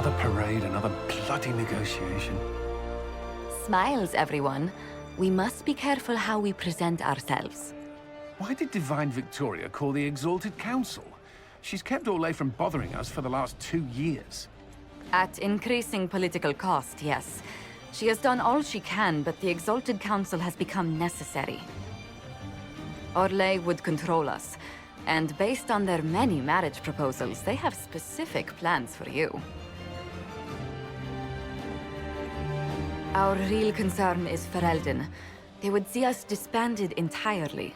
Another parade, another bloody negotiation. Smiles, everyone. We must be careful how we present ourselves. Why did Divine Victoria call the Exalted Council? She's kept Orlais from bothering us for the last 2 years. At increasing political cost, yes. She has done all she can, but the Exalted Council has become necessary. Orlais would control us, and based on their many marriage proposals, they have specific plans for you. Our real concern is Ferelden. They would see us disbanded entirely.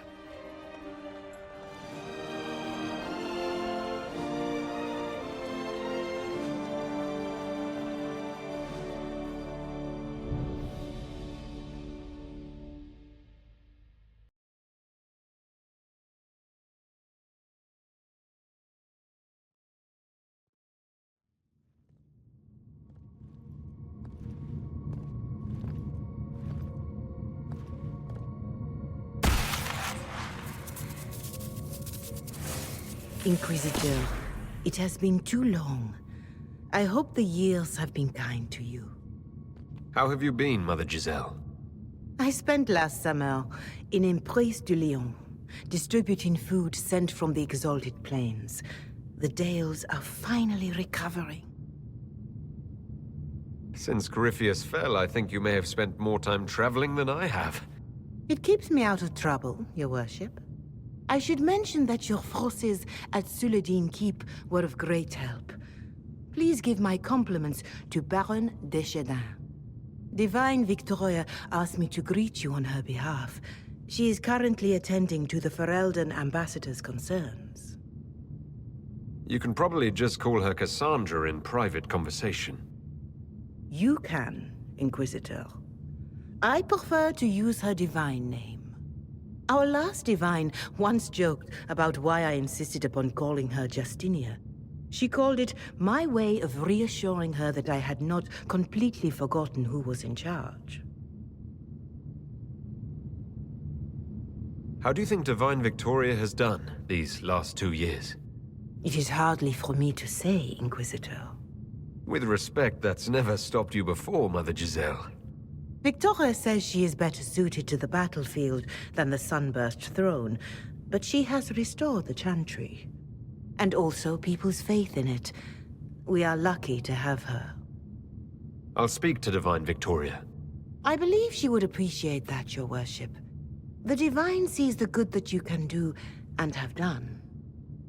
Inquisitor, it has been too long. I hope the years have been kind to you. How have you been, Mother Giselle? I spent last summer in Emprise du Lion, distributing food sent from the Exalted Plains. The Dales are finally recovering. Since Corypheus fell, I think you may have spent more time traveling than I have. It keeps me out of trouble, Your Worship. I should mention that your forces at Suladin Keep were of great help. Please give my compliments to Baron Deschedin. Divine Victoria asked me to greet you on her behalf. She is currently attending to the Ferelden ambassador's concerns. You can probably just call her Cassandra in private conversation. You can, Inquisitor. I prefer to use her divine name. Our last divine once joked about why I insisted upon calling her Justinia. She called it my way of reassuring her that I had not completely forgotten who was in charge. How do you think Divine Victoria has done these last 2 years? It is hardly for me to say, Inquisitor. With respect, that's never stopped you before, Mother Giselle. Victoria says she is better suited to the battlefield than the Sunburst throne, but she has restored the Chantry. And also people's faith in it. We are lucky to have her. I'll speak to Divine Victoria. I believe she would appreciate that, Your Worship. The Divine sees the good that you can do and have done.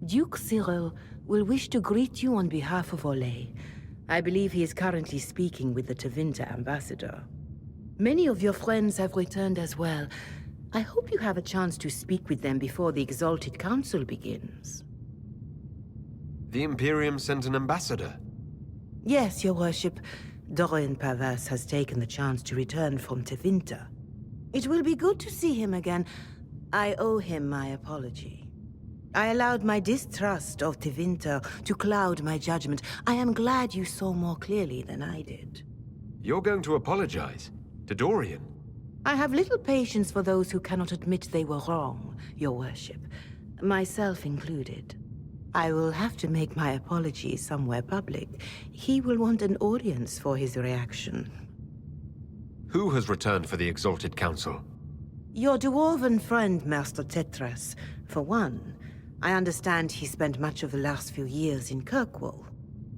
Duke Cyril will wish to greet you on behalf of Orlais. I believe he is currently speaking with the Tevinter ambassador. Many of your friends have returned as well. I hope you have a chance to speak with them before the Exalted Council begins. The Imperium sent an ambassador? Yes, Your Worship. Dorian P.S.S has taken the chance to return from Tevinter. It will be good to see him again. I owe him my apology. I allowed my distrust of Tevinter to cloud my judgment. I am glad you saw more clearly than I did. You're going to apologize? To Dorian? I have little patience for those who cannot admit they were wrong, Your Worship. Myself included. I will have to make my apologies somewhere public. He will want an audience for his reaction. Who has returned for the Exalted Council? Your dwarven friend, Master Tetras, for one. I understand he spent much of the last few years in Kirkwall.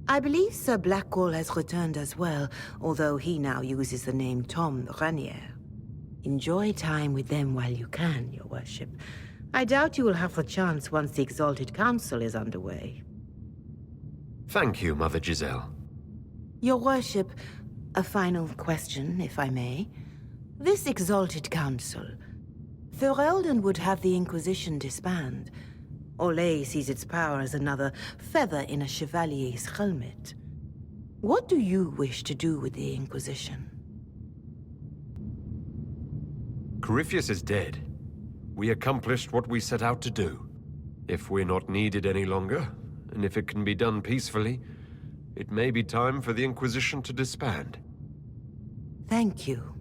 I believe Sir Blackwall has returned as well, although he now uses the name Tom Ranier. Enjoy time with them while you can, Your Worship. I doubt you will have the chance once the Exalted Council is underway. Thank you, Mother Giselle. Your Worship, a final question, if I may. This Exalted Council, Ferelden would have the Inquisition disband. Orlais sees its power as another feather in a chevalier's helmet. What do you wish to do with the Inquisition? Corypheus is dead. We accomplished what we set out to do. If we're not needed any longer, and if it can be done peacefully, it may be time for the Inquisition to disband. Thank you.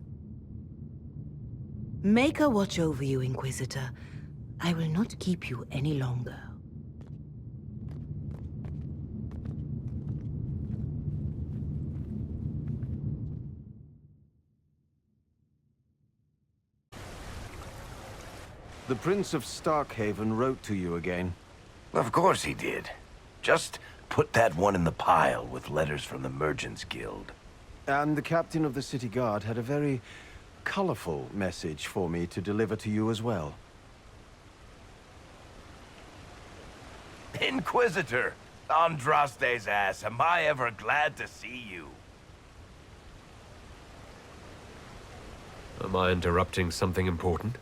Maker watch over you, Inquisitor. I will not keep you any longer. The Prince of Starkhaven wrote to you again. Of course he did. Just put that one in the pile with letters from the Merchants Guild. And the captain of the city guard had a very colorful message for me to deliver to you as well. Inquisitor! Andraste's ass, am I ever glad to see you. Am I interrupting something important?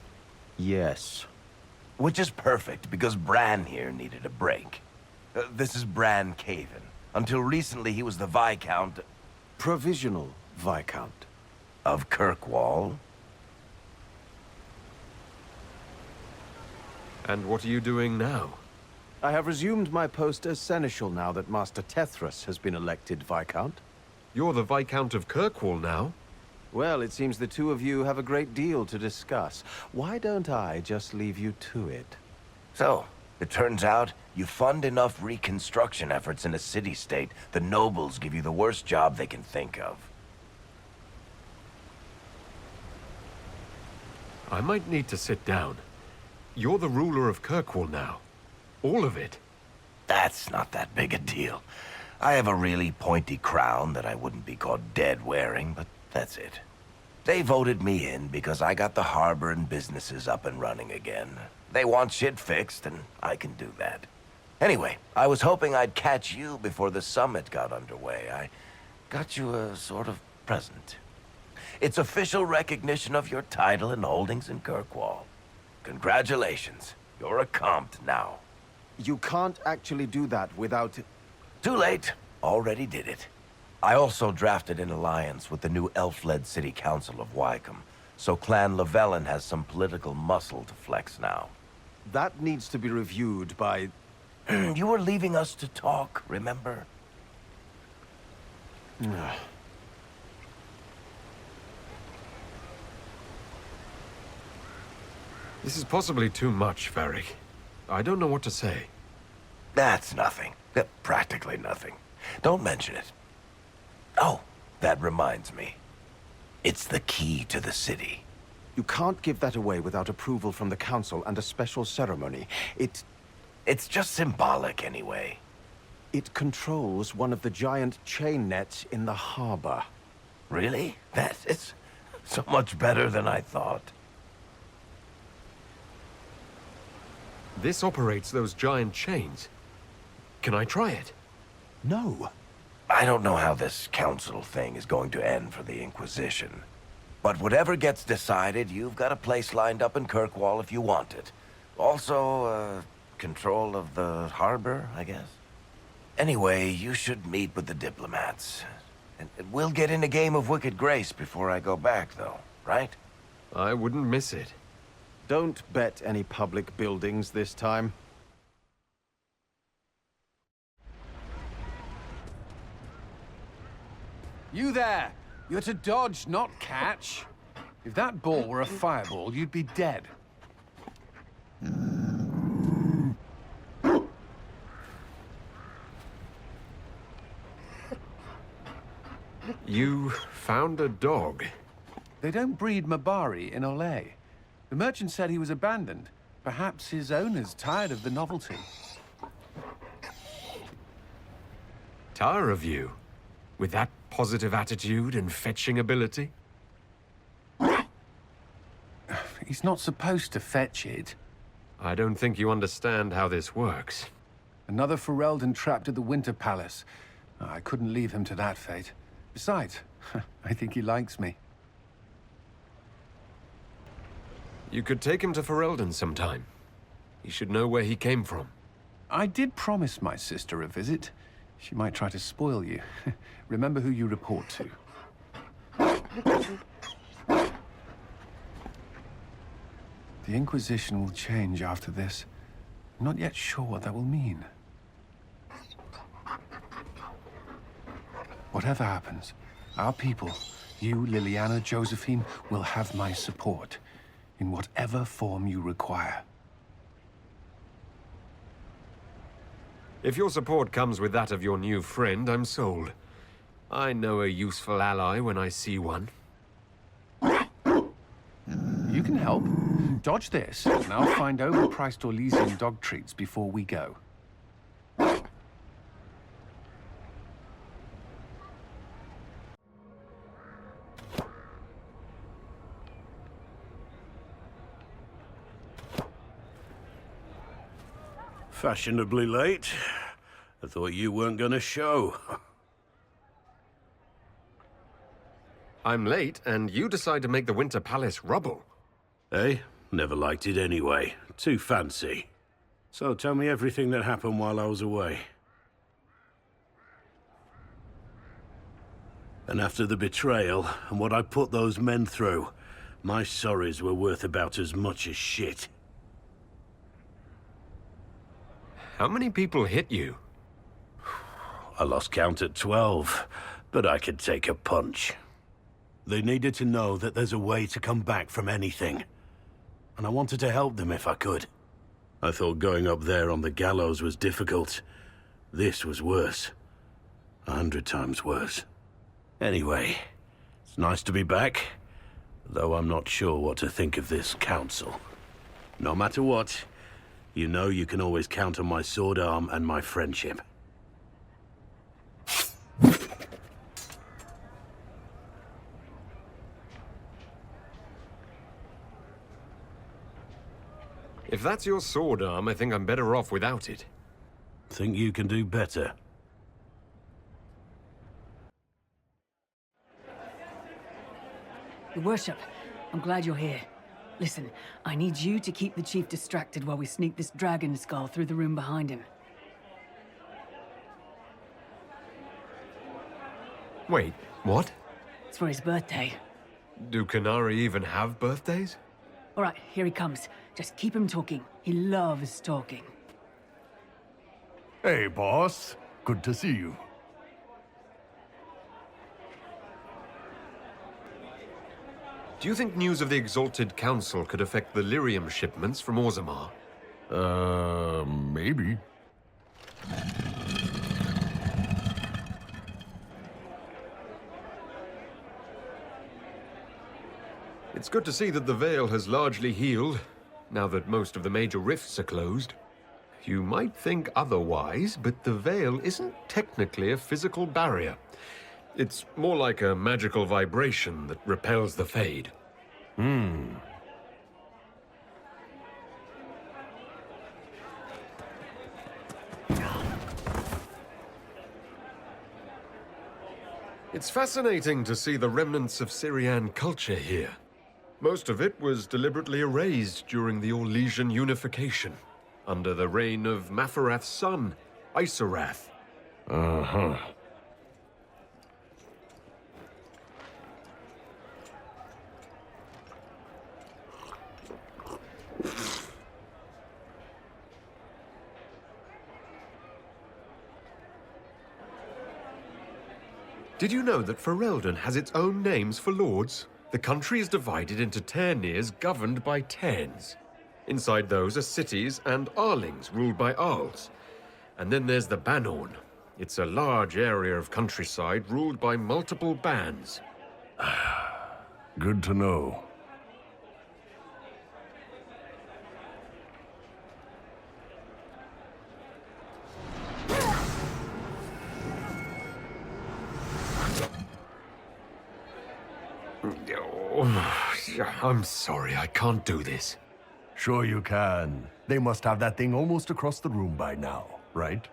Yes. Which is perfect, because Bran here needed a break. This is Bran Caven. Until recently, he was the Viscount Provisional Viscount. of Kirkwall. And what are you doing now? I have resumed my post as Seneschal now that Master Tethras has been elected Viscount. You're the Viscount of Kirkwall now? Well, it seems the two of you have a great deal to discuss. Why don't I just leave you to it? So, it turns out you fund enough reconstruction efforts in a city-state, the nobles give you the worst job they can think of. I might need to sit down. You're the ruler of Kirkwall now. All of it. That's not that big a deal. I have a really pointy crown that I wouldn't be caught dead wearing, but that's it. They voted me in because I got the harbor and businesses up and running again. They want shit fixed, and I can do that. Anyway, I was hoping I'd catch you before the summit got underway. I got you a sort of present. It's official recognition of your title and holdings in Kirkwall. Congratulations. You're a compt now. You can't actually do that without... Too late. Already did it. I also drafted an alliance with the new elf-led city council of Wycombe, so Clan Lavellan has some political muscle to flex now. That needs to be reviewed by... You were leaving us to talk, remember? This is possibly too much, Varric. I don't know what to say. That's nothing. Practically nothing. Don't mention it. Oh, that reminds me. It's the key to the city. You can't give that away without approval from the council and a special ceremony. It's just symbolic anyway. It controls one of the giant chain nets in the harbor. Really? That is so much better than I thought. This operates those giant chains. Can I try it? No. I don't know how this council thing is going to end for the Inquisition. But whatever gets decided, you've got a place lined up in Kirkwall if you want it. Also, control of the harbor, I guess. Anyway, you should meet with the diplomats. And we'll get in a game of Wicked Grace before I go back, though, right? I wouldn't miss it. Don't bet any public buildings this time. You there! You're to dodge, not catch. If that ball were a fireball, you'd be dead. You found a dog. They don't breed Mabari in Olay. The merchant said he was abandoned. Perhaps his owner's tired of the novelty. Tire of you? With that positive attitude and fetching ability? He's not supposed to fetch it. I don't think you understand how this works. Another Ferelden trapped at the Winter Palace. I couldn't leave him to that fate. Besides, I think he likes me. You could take him to Ferelden sometime. He should know where he came from. I did promise my sister a visit. She might try to spoil you. Remember who you report to. The Inquisition will change after this. I'm not yet sure what that will mean. Whatever happens, our people, you, Liliana, Josephine, will have my support. In whatever form you require. If your support comes with that of your new friend, I'm sold. I know a useful ally when I see one. You can help. Dodge this, and I'll find overpriced Orlesian dog treats before we go. Fashionably late. I thought you weren't gonna show. I'm late, and you decide to make the Winter Palace rubble. Eh? Never liked it anyway. Too fancy. So tell me everything that happened while I was away. And after the betrayal, and what I put those men through, my sorries were worth about as much as shit. How many people hit you? I lost count at 12, but I could take a punch. They needed to know that there's a way to come back from anything. And I wanted to help them if I could. I thought going up there on the gallows was difficult. This was worse. 100 times worse. Anyway, it's nice to be back, though I'm not sure what to think of this council. No matter what, you know you can always count on my sword arm and my friendship. If that's your sword arm, I think I'm better off without it. Think you can do better? Your Worship, I'm glad you're here. Listen, I need you to keep the Chief distracted while we sneak this dragon skull through the room behind him. Wait, what? It's for his birthday. Do Canari even have birthdays? All right, here he comes. Just keep him talking. He loves talking. Hey, boss. Good to see you. Do you think news of the Exalted Council could affect the lyrium shipments from Orzammar? Maybe. It's good to see that the Veil has largely healed, now that most of the major rifts are closed. You might think otherwise, but the Veil isn't technically a physical barrier. It's more like a magical vibration that repels the Fade. It's fascinating to see the remnants of Syrian culture here. Most of it was deliberately erased during the Orlesian unification, under the reign of Mafarath's son, Isarath. Uh-huh. Did you know that Ferelden has its own names for lords? The country is divided into Ternirs governed by Terns. Inside those are cities and Arlings ruled by Arls. And then there's the Banorn. It's a large area of countryside ruled by multiple bands. Good to know. I'm sorry, I can't do this. Sure you can. They must have that thing almost across the room by now, right?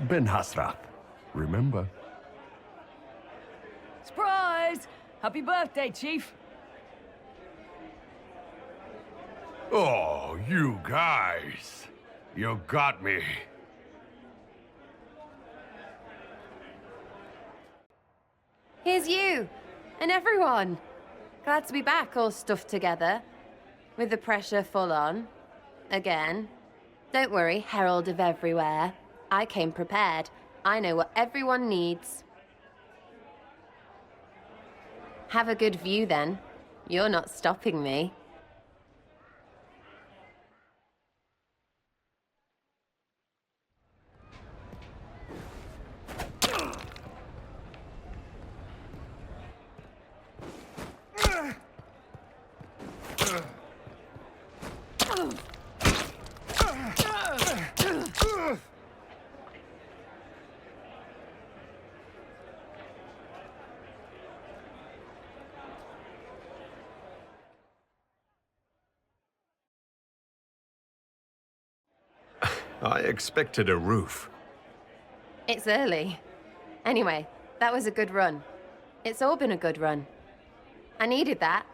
Ben Hasrath, remember? Surprise! Happy birthday, Chief! Oh, you guys. You got me. Here's you, and everyone. Glad to be back, all stuffed together. With the pressure full on. Again. Don't worry, Herald of Everywhere. I came prepared. I know what everyone needs. Have a good view, then. You're not stopping me. I expected a roof. It's early. Anyway, that was a good run. It's all been a good run. I needed that.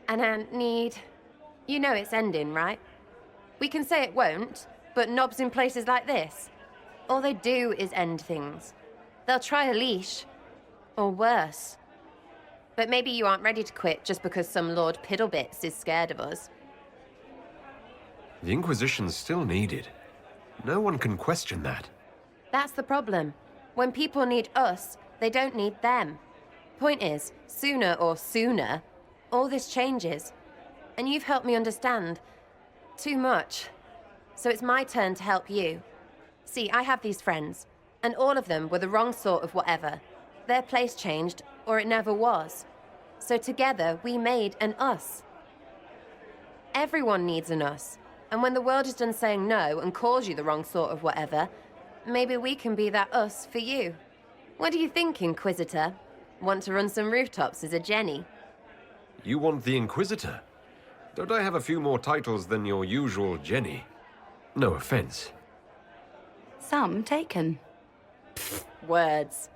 And I need... You know it's ending, right? We can say it won't, but knobs in places like this, all they do is end things. They'll try a leash. Or worse. But maybe you aren't ready to quit just because some Lord Piddlebits is scared of us. The Inquisition's still needed. No one can question that. That's the problem. When people need us, they don't need them. Point is, sooner, all this changes. And you've helped me understand too much. So it's my turn to help you. See, I have these friends, and all of them were the wrong sort of whatever. Their place changed, or it never was. So together, we made an us. Everyone needs an us. And when the world is done saying no and calls you the wrong sort of whatever, maybe we can be that us for you. What do you think, Inquisitor? Want to run some rooftops as a Jenny? You want the Inquisitor? Don't I have a few more titles than your usual Jenny? No offense. Some taken. Words.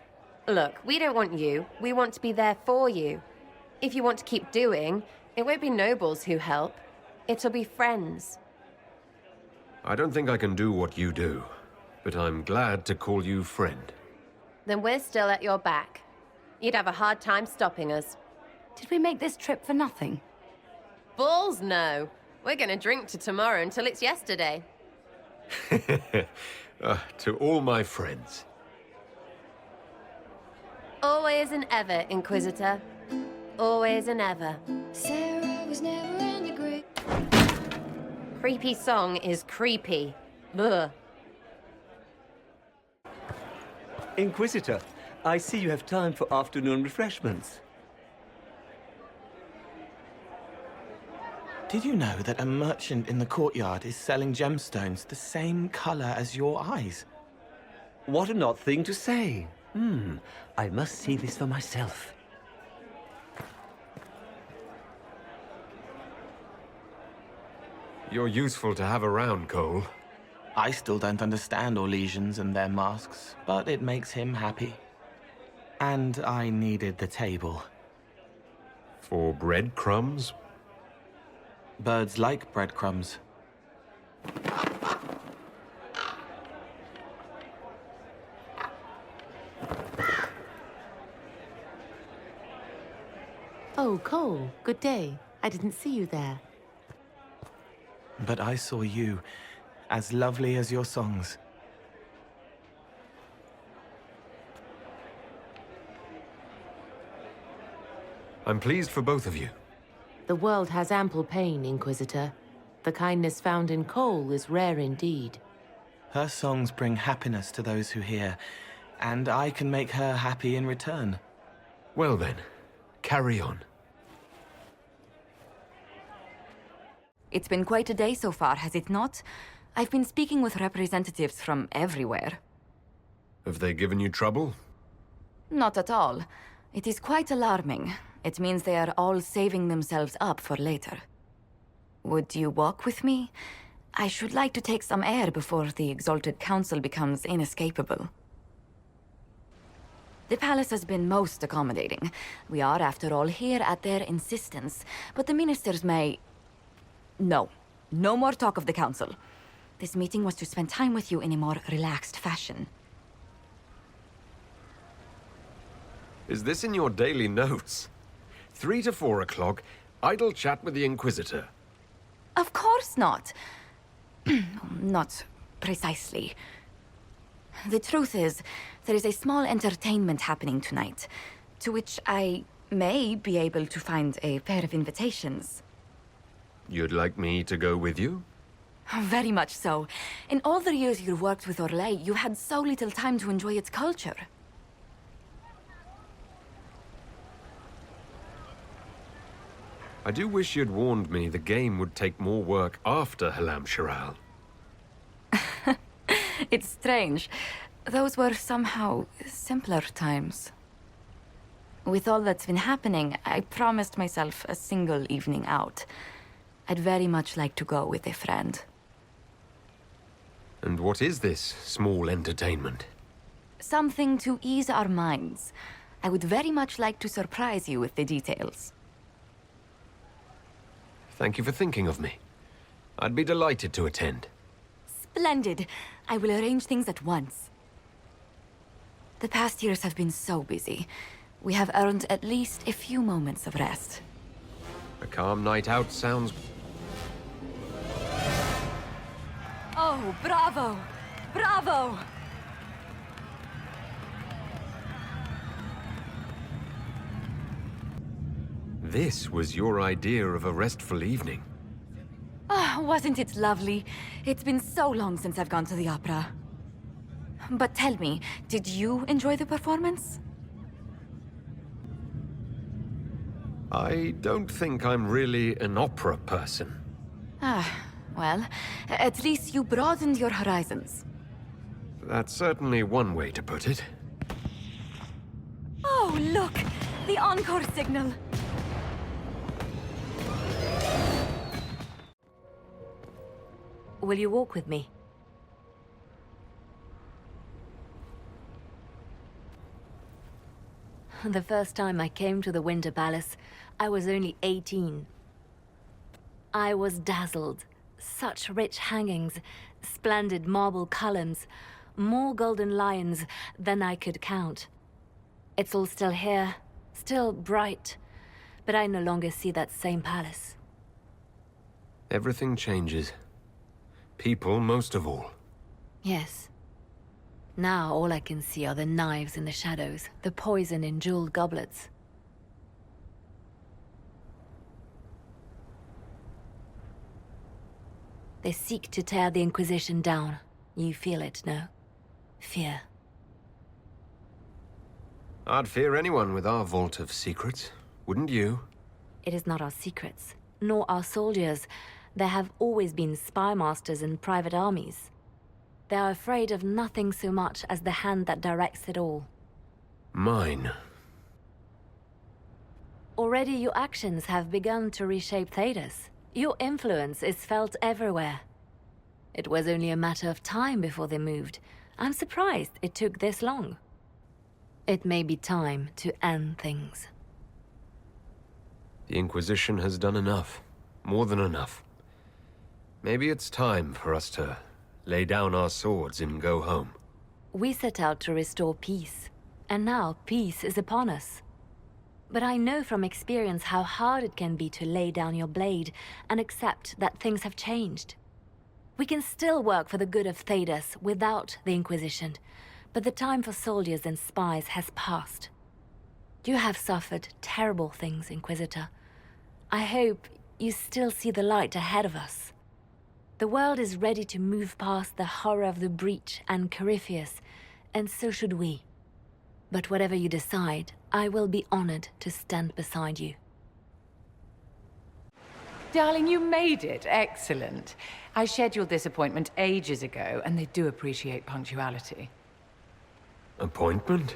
Look, we don't want you. We want to be there for you. If you want to keep doing, it won't be nobles who help. It'll be friends. I don't think I can do what you do, but I'm glad to call you friend. Then we're still at your back. You'd have a hard time stopping us. Did we make this trip for nothing? Balls no. We're gonna drink to tomorrow until it's yesterday. To all my friends. Always and ever, Inquisitor. Always and ever. Sarah was never in the group. Creepy song is creepy. Ugh. Inquisitor, I see you have time for afternoon refreshments. Did you know that a merchant in the courtyard is selling gemstones the same color as your eyes? What an odd thing to say. I must see this for myself. You're useful to have around, Cole. I still don't understand Orlesians and their masks, but it makes him happy. And I needed the table. For breadcrumbs? Birds like breadcrumbs. Oh, Cole, good day. I didn't see you there. But I saw you, as lovely as your songs. I'm pleased for both of you. The world has ample pain, Inquisitor. The kindness found in Cole is rare indeed. Her songs bring happiness to those who hear, and I can make her happy in return. Well then, carry on. It's been quite a day so far, has it not? I've been speaking with representatives from everywhere. Have they given you trouble? Not at all. It is quite alarming. It means they are all saving themselves up for later. Would you walk with me? I should like to take some air before the Exalted Council becomes inescapable. The palace has been most accommodating. We are, after all, here at their insistence, but the ministers may... No. No more talk of the council. This meeting was to spend time with you in a more relaxed fashion. Is this in your daily notes? 3 to 4 o'clock, idle chat with the Inquisitor. Of course not. Not precisely. The truth is, there is a small entertainment happening tonight, to which I may be able to find a pair of invitations. You'd like me to go with you? Very much so. In all the years you worked with Orlais, you had so little time to enjoy its culture. I do wish you'd warned me the game would take more work after Halam Shiral. It's strange. Those were somehow simpler times. With all that's been happening, I promised myself a single evening out. I'd very much like to go with a friend. And what is this small entertainment? Something to ease our minds. I would very much like to surprise you with the details. Thank you for thinking of me. I'd be delighted to attend. Splendid. I will arrange things at once. The past years have been so busy. We have earned at least a few moments of rest. A calm night out sounds... Oh, bravo! Bravo! This was your idea of a restful evening. Ah, wasn't it lovely? It's been so long since I've gone to the opera. But tell me, did you enjoy the performance? I don't think I'm really an opera person. Ah, well, at least you broadened your horizons. That's certainly one way to put it. Oh, look! The encore signal! Will you walk with me? The first time I came to the Winter Palace, I was only 18. I was dazzled. Such rich hangings, splendid marble columns, more golden lions than I could count. It's all still here, still bright, but I no longer see that same palace. Everything changes. People most of all. Yes. Now all I can see are the knives in the shadows, the poison in jeweled goblets. They seek to tear the Inquisition down. You feel it, no? Fear. I'd fear anyone with our vault of secrets, wouldn't you? It is not our secrets, nor our soldiers. There have always been spy masters and private armies. They are afraid of nothing so much as the hand that directs it all. Mine. Already your actions have begun to reshape Thedas. Your influence is felt everywhere. It was only a matter of time before they moved. I'm surprised it took this long. It may be time to end things. The Inquisition has done enough. More than enough. Maybe it's time for us to lay down our swords and go home. We set out to restore peace, and now peace is upon us. But I know from experience how hard it can be to lay down your blade and accept that things have changed. We can still work for the good of Thedas without the Inquisition, but the time for soldiers and spies has passed. You have suffered terrible things, Inquisitor. I hope you still see the light ahead of us. The world is ready to move past the horror of the breach and Corypheus, and so should we. But whatever you decide, I will be honored to stand beside you. Darling, you made it. Excellent. I scheduled this appointment ages ago, and they do appreciate punctuality. Appointment?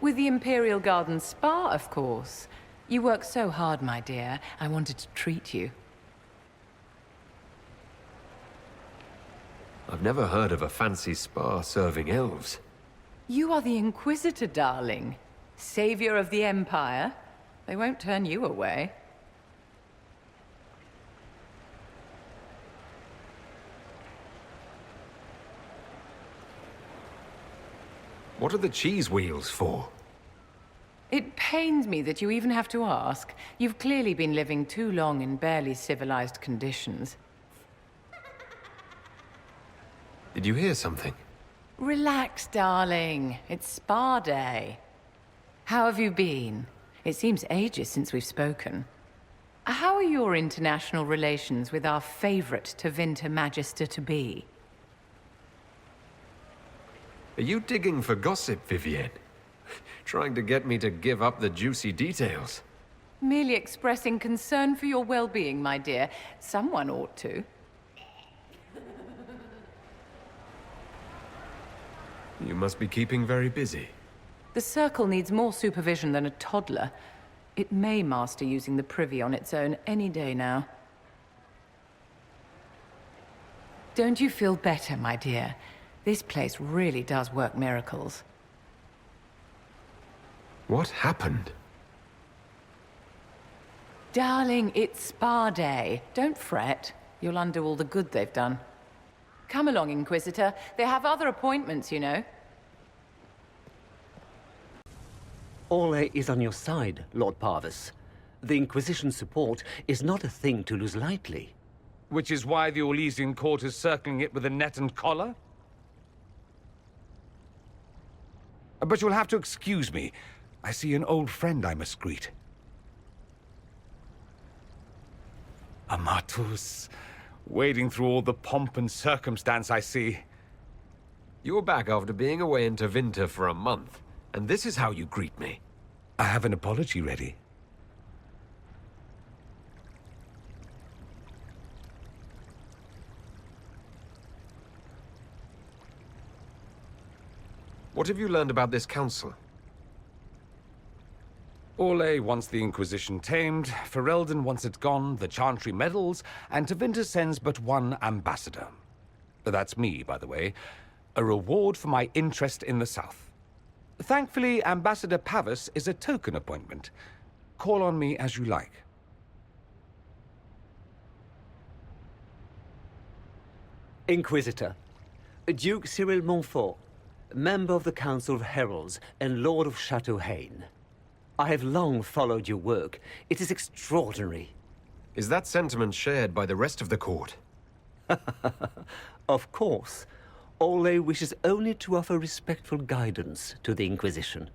With the Imperial Garden Spa, of course. You work so hard, my dear. I wanted to treat you. I've never heard of a fancy spa serving elves. You are the Inquisitor, darling. Savior of the Empire. They won't turn you away. What are the cheese wheels for? It pains me that you even have to ask. You've clearly been living too long in barely civilized conditions. Did you hear something? Relax, darling. It's spa day. How have you been? It seems ages since we've spoken. How are your international relations with our favorite Tevinter Magister-to-be? Are you digging for gossip, Vivienne? Trying to get me to give up the juicy details? Merely expressing concern for your well-being, my dear. Someone ought to. You must be keeping very busy. The Circle needs more supervision than a toddler. It may master using the Privy on its own any day now. Don't you feel better, my dear? This place really does work miracles. What happened? Darling, it's spa day. Don't fret. You'll undo all the good they've done. Come along, Inquisitor. They have other appointments, you know. Orlais is on your side, Lord Parvis. The Inquisition's support is not a thing to lose lightly. Which is why the Orlesian court is circling it with a net and collar? But you'll have to excuse me. I see an old friend I must greet. Amatus. Wading through all the pomp and circumstance, I see. You're back after being away in Tevinter for a month, and this is how you greet me. I have an apology ready. What have you learned about this council? Orlais wants the Inquisition tamed, Ferelden wants it gone, the Chantry meddles, and Tevinter sends but one ambassador. That's me, by the way. A reward for my interest in the South. Thankfully, Ambassador Pavis is a token appointment. Call on me as you like. Inquisitor, Duke Cyril Montfort, member of the Council of Heralds and Lord of Chateau Haine. I have long followed your work. It is extraordinary. Is that sentiment shared by the rest of the court? Of course. Orlais wishes only to offer respectful guidance to the Inquisition.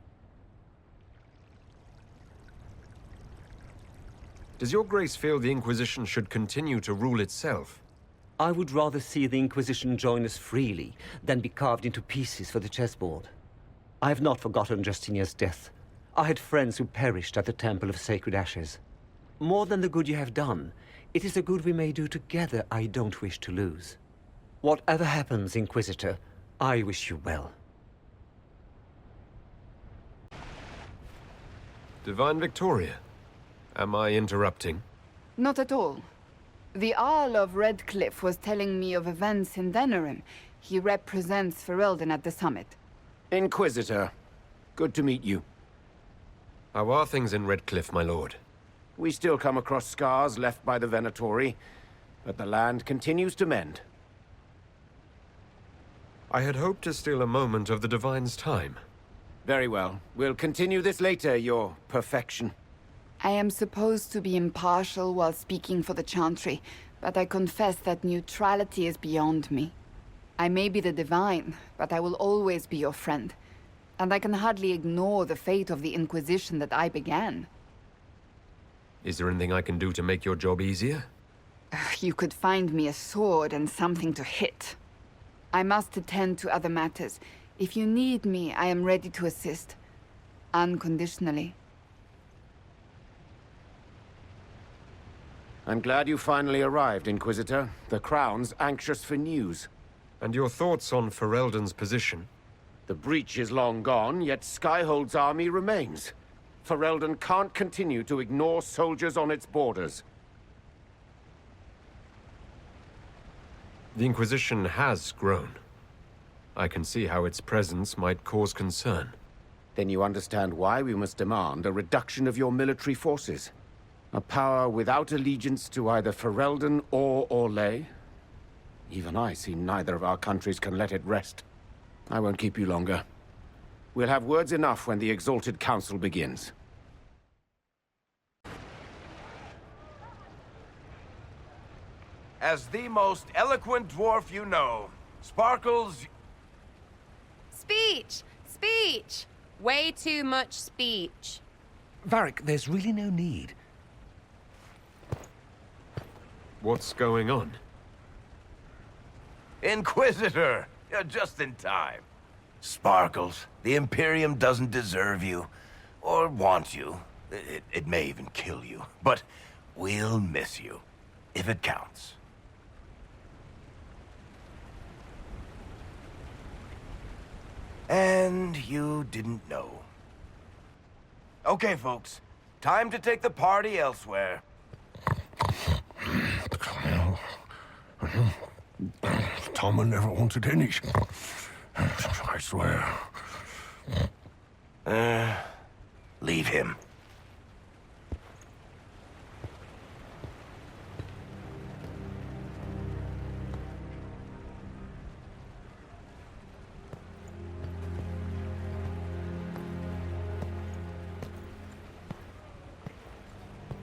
Does your grace feel the Inquisition should continue to rule itself? I would rather see the Inquisition join us freely than be carved into pieces for the chessboard. I have not forgotten Justinia's death. I had friends who perished at the Temple of Sacred Ashes. More than the good you have done, it is the good we may do together I don't wish to lose. Whatever happens, Inquisitor, I wish you well. Divine Victoria, am I interrupting? Not at all. The Arl of Redcliffe was telling me of events in Denerim. He represents Ferelden at the summit. Inquisitor, good to meet you. How are things in Redcliffe, my lord? We still come across scars left by the Venatori, but the land continues to mend. I had hoped to steal a moment of the Divine's time. Very well. We'll continue this later, your perfection. I am supposed to be impartial while speaking for the Chantry, but I confess that neutrality is beyond me. I may be the Divine, but I will always be your friend. And I can hardly ignore the fate of the Inquisition that I began. Is there anything I can do to make your job easier? You could find me a sword and something to hit. I must attend to other matters. If you need me, I am ready to assist. Unconditionally. I'm glad you finally arrived, Inquisitor. The Crown's anxious for news. And your thoughts on Ferelden's position? The breach is long gone, yet Skyhold's army remains. Ferelden can't continue to ignore soldiers on its borders. The Inquisition has grown. I can see how its presence might cause concern. Then you understand why we must demand a reduction of your military forces. A power without allegiance to either Ferelden or Orlais? Even I see neither of our countries can let it rest. I won't keep you longer. We'll have words enough when the Exalted Council begins. As the most eloquent dwarf you know, Sparkles... Speech! Speech! Way too much speech. Varric, there's really no need. What's going on? Inquisitor! You're just in time. Sparkles, the Imperium doesn't deserve you. Or want you. It may even kill you. But we'll miss you. If it counts. And you didn't know. Okay, folks. Time to take the party elsewhere. Tama never wanted any. I swear. Leave him.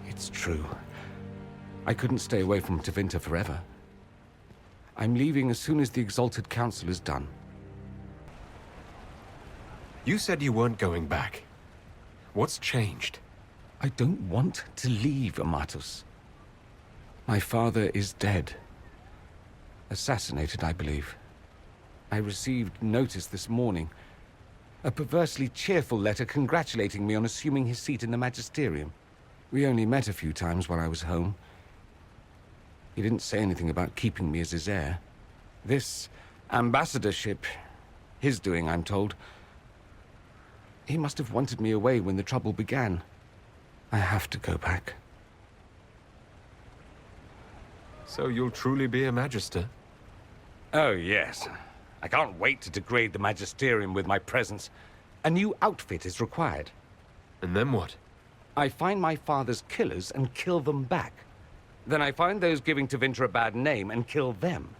It's true. I couldn't stay away from Tevinter forever. I'm leaving as soon as the Exalted Council is done. You said you weren't going back. What's changed? I don't want to leave, Amatus. My father is dead. Assassinated, I believe. I received notice this morning. A perversely cheerful letter congratulating me on assuming his seat in the Magisterium. We only met a few times while I was home. He didn't say anything about keeping me as his heir. This ambassadorship, his doing, I'm told. He must have wanted me away when the trouble began. I have to go back. So you'll truly be a Magister? Oh, yes. I can't wait to degrade the Magisterium with my presence. A new outfit is required. And then what? I find my father's killers and kill them back. Then I find those giving Tevinter a bad name and kill them.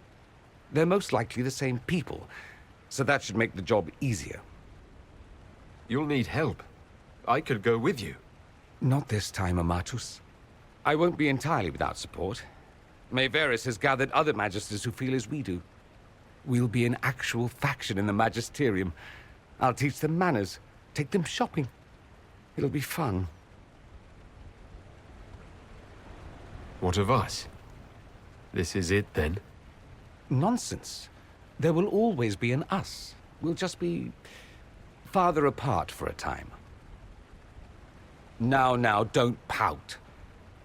They're most likely the same people, so that should make the job easier. You'll need help. I could go with you. Not this time, Amatus. I won't be entirely without support. Mayveris has gathered other Magisters who feel as we do. We'll be an actual faction in the Magisterium. I'll teach them manners, take them shopping. It'll be fun. What of us? This is it, then? Nonsense. There will always be an us. We'll just be farther apart for a time. Now, don't pout.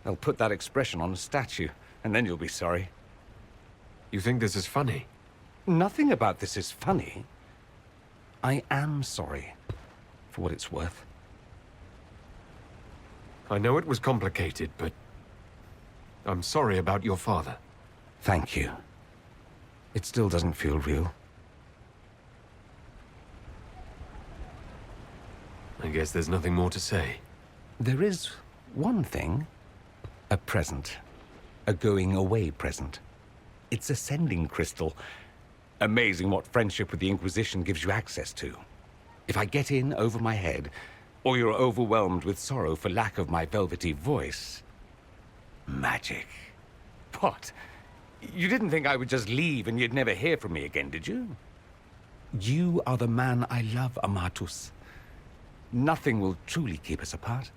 They'll put that expression on a statue, and then you'll be sorry. You think this is funny? Nothing about this is funny. I am sorry, for what it's worth. I know it was complicated, but I'm sorry about your father. Thank you. It still doesn't feel real. I guess there's nothing more to say. There is one thing. A present. A going-away present. It's a sending crystal. Amazing what friendship with the Inquisition gives you access to. If I get in over my head, or you're overwhelmed with sorrow for lack of my velvety voice... Magic. What? You didn't think I would just leave and you'd never hear from me again, did you? You are the man I love, Amatus. Nothing will truly keep us apart.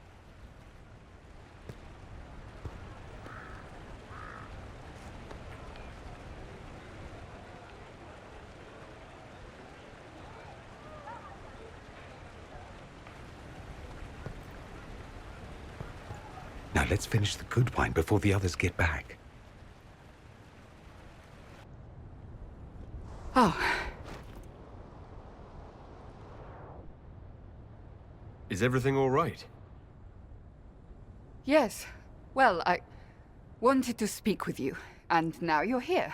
Now let's finish the good wine before the others get back. Oh. Is everything all right? Yes. Well, I wanted to speak with you, and now you're here.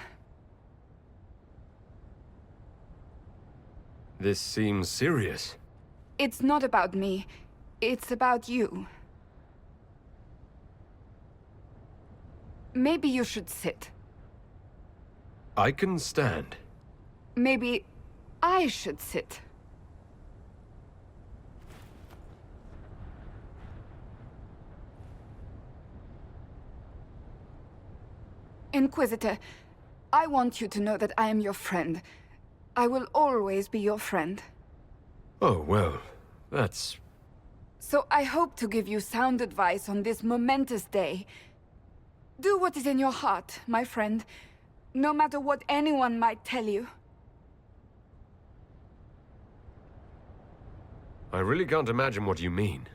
This seems serious. It's not about me. It's about you. Maybe you should sit. I can stand. Maybe I should sit. Inquisitor, I want you to know that I am your friend. I will always be your friend. Oh, well, that's... So I hope to give you sound advice on this momentous day. Do what is in your heart, my friend, no matter what anyone might tell you. I really can't imagine what you mean.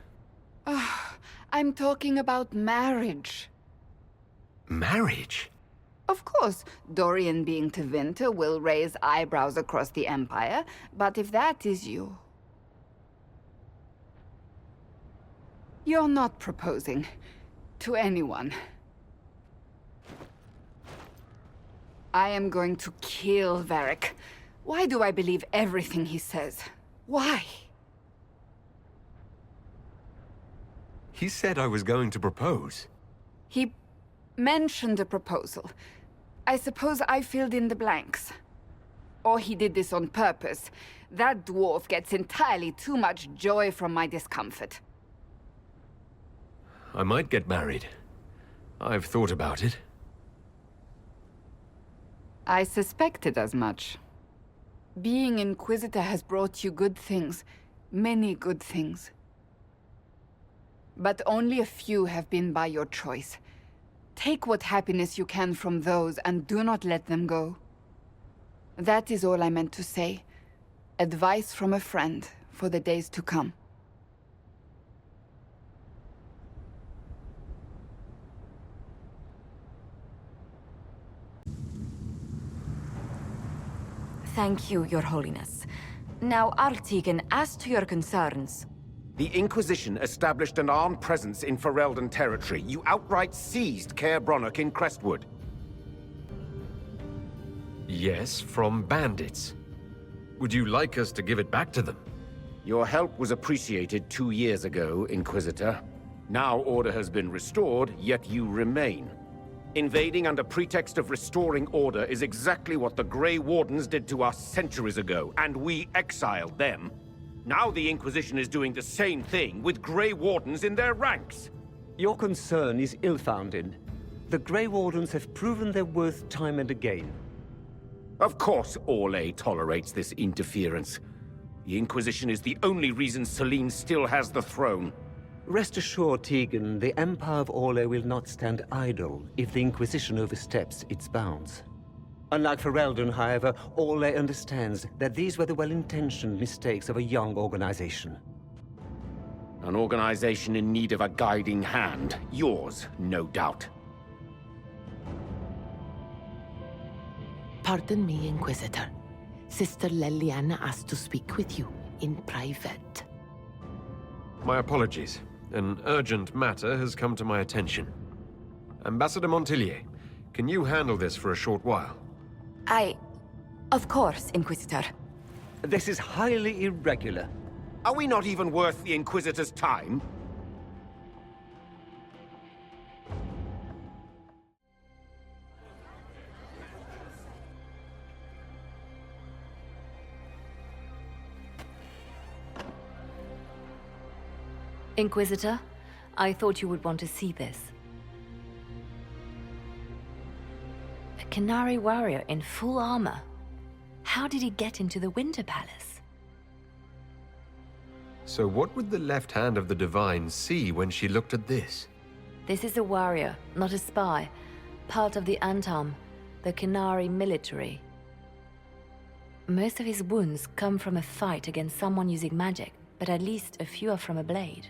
I'm talking about marriage. Marriage? Of course, Dorian being Tevinter will raise eyebrows across the Empire, but if that is you... You're not proposing to anyone. I am going to kill Varric. Why do I believe everything he says? Why? He said I was going to propose. He mentioned a proposal. I suppose I filled in the blanks. Or he did this on purpose. That dwarf gets entirely too much joy from my discomfort. I might get married. I've thought about it. I suspected as much. Being Inquisitor has brought you good things. Many good things. But only a few have been by your choice. Take what happiness you can from those and do not let them go. That is all I meant to say. Advice from a friend for the days to come. Thank you, Your Holiness. Now, Artigan, as to your concerns... The Inquisition established an armed presence in Ferelden territory. You outright seized Caer Bronach in Crestwood. Yes, from bandits. Would you like us to give it back to them? Your help was appreciated 2 years ago, Inquisitor. Now order has been restored, yet you remain. Invading under pretext of restoring order is exactly what the Grey Wardens did to us centuries ago, and we exiled them. Now the Inquisition is doing the same thing with Grey Wardens in their ranks. Your concern is ill-founded. The Grey Wardens have proven their worth time and again. Of course Orlais tolerates this interference. The Inquisition is the only reason Selene still has the throne. Rest assured, Tegan, the Empire of Orlais will not stand idle if the Inquisition oversteps its bounds. Unlike Ferelden, however, Orlais understands that these were the well-intentioned mistakes of a young organization. An organization in need of a guiding hand. Yours, no doubt. Pardon me, Inquisitor. Sister Leliana asked to speak with you in private. My apologies. An urgent matter has come to my attention. Ambassador Montillier, can you handle this for a short while? Of course, Inquisitor. This is highly irregular. Are we not even worth the Inquisitor's time? Inquisitor, I thought you would want to see this. A Qunari warrior in full armor. How did he get into the Winter Palace? So what would the left hand of the Divine see when she looked at this? This is a warrior, not a spy. Part of the Antam, the Qunari military. Most of his wounds come from a fight against someone using magic, but at least a few are from a blade.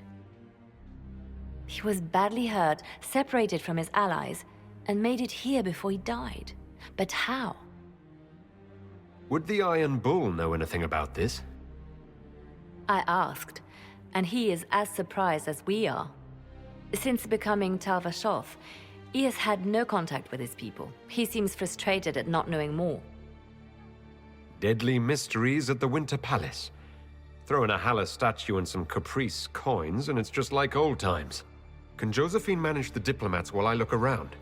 He was badly hurt, separated from his allies, and made it here before he died. But how? Would the Iron Bull know anything about this? I asked, and he is as surprised as we are. Since becoming Tal Vashoth, he has had no contact with his people. He seems frustrated at not knowing more. Deadly mysteries at the Winter Palace. Throw in a Haller statue and some Caprice coins, and it's just like old times. Can Josephine manage the diplomats while I look around?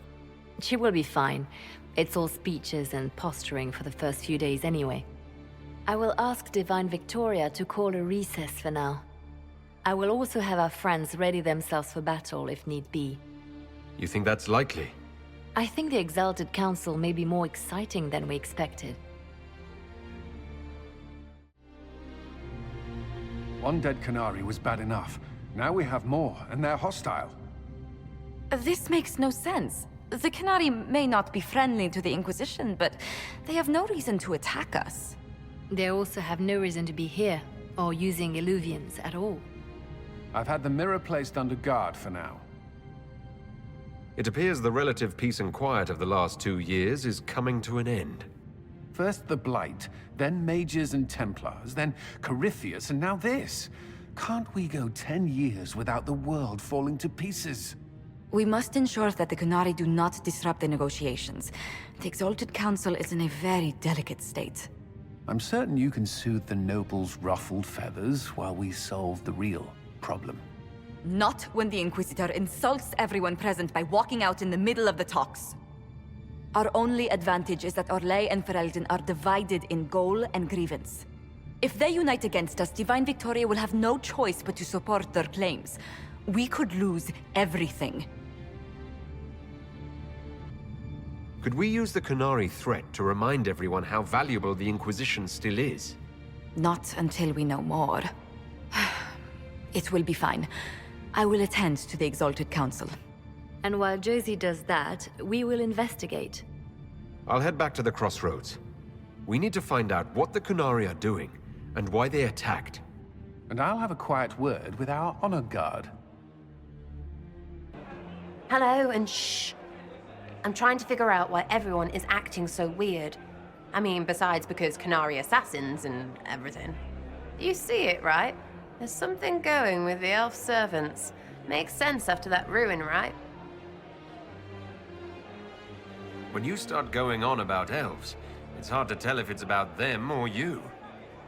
She will be fine. It's all speeches and posturing for the first few days anyway. I will ask Divine Victoria to call a recess for now. I will also have our friends ready themselves for battle if need be. You think that's likely? I think the Exalted Council may be more exciting than we expected. One dead Qunari was bad enough. Now we have more, and they're hostile. This makes no sense. The Qunari may not be friendly to the Inquisition, but they have no reason to attack us. They also have no reason to be here, or using Illuvians at all. I've had the mirror placed under guard for now. It appears the relative peace and quiet of the last 2 years is coming to an end. First the Blight, then Mages and Templars, then Corypheus, and now this. Can't we go 10 years without the world falling to pieces? We must ensure that the Qunari do not disrupt the negotiations. The Exalted Council is in a very delicate state. I'm certain you can soothe the nobles' ruffled feathers while we solve the real problem. Not when the Inquisitor insults everyone present by walking out in the middle of the talks. Our only advantage is that Orlais and Ferelden are divided in goal and grievance. If they unite against us, Divine Victoria will have no choice but to support their claims. We could lose everything. Could we use the Qunari threat to remind everyone how valuable the Inquisition still is? Not until we know more. It will be fine. I will attend to the Exalted Council. And while Josie does that, we will investigate. I'll head back to the crossroads. We need to find out what the Qunari are doing, and why they attacked. And I'll have a quiet word with our honor guard. Hello, and shh. I'm trying to figure out why everyone is acting so weird. I mean, besides because Qunari assassins and everything. You see it, right? There's something going with the elf servants. Makes sense after that ruin, right? When you start going on about elves, it's hard to tell if it's about them or you.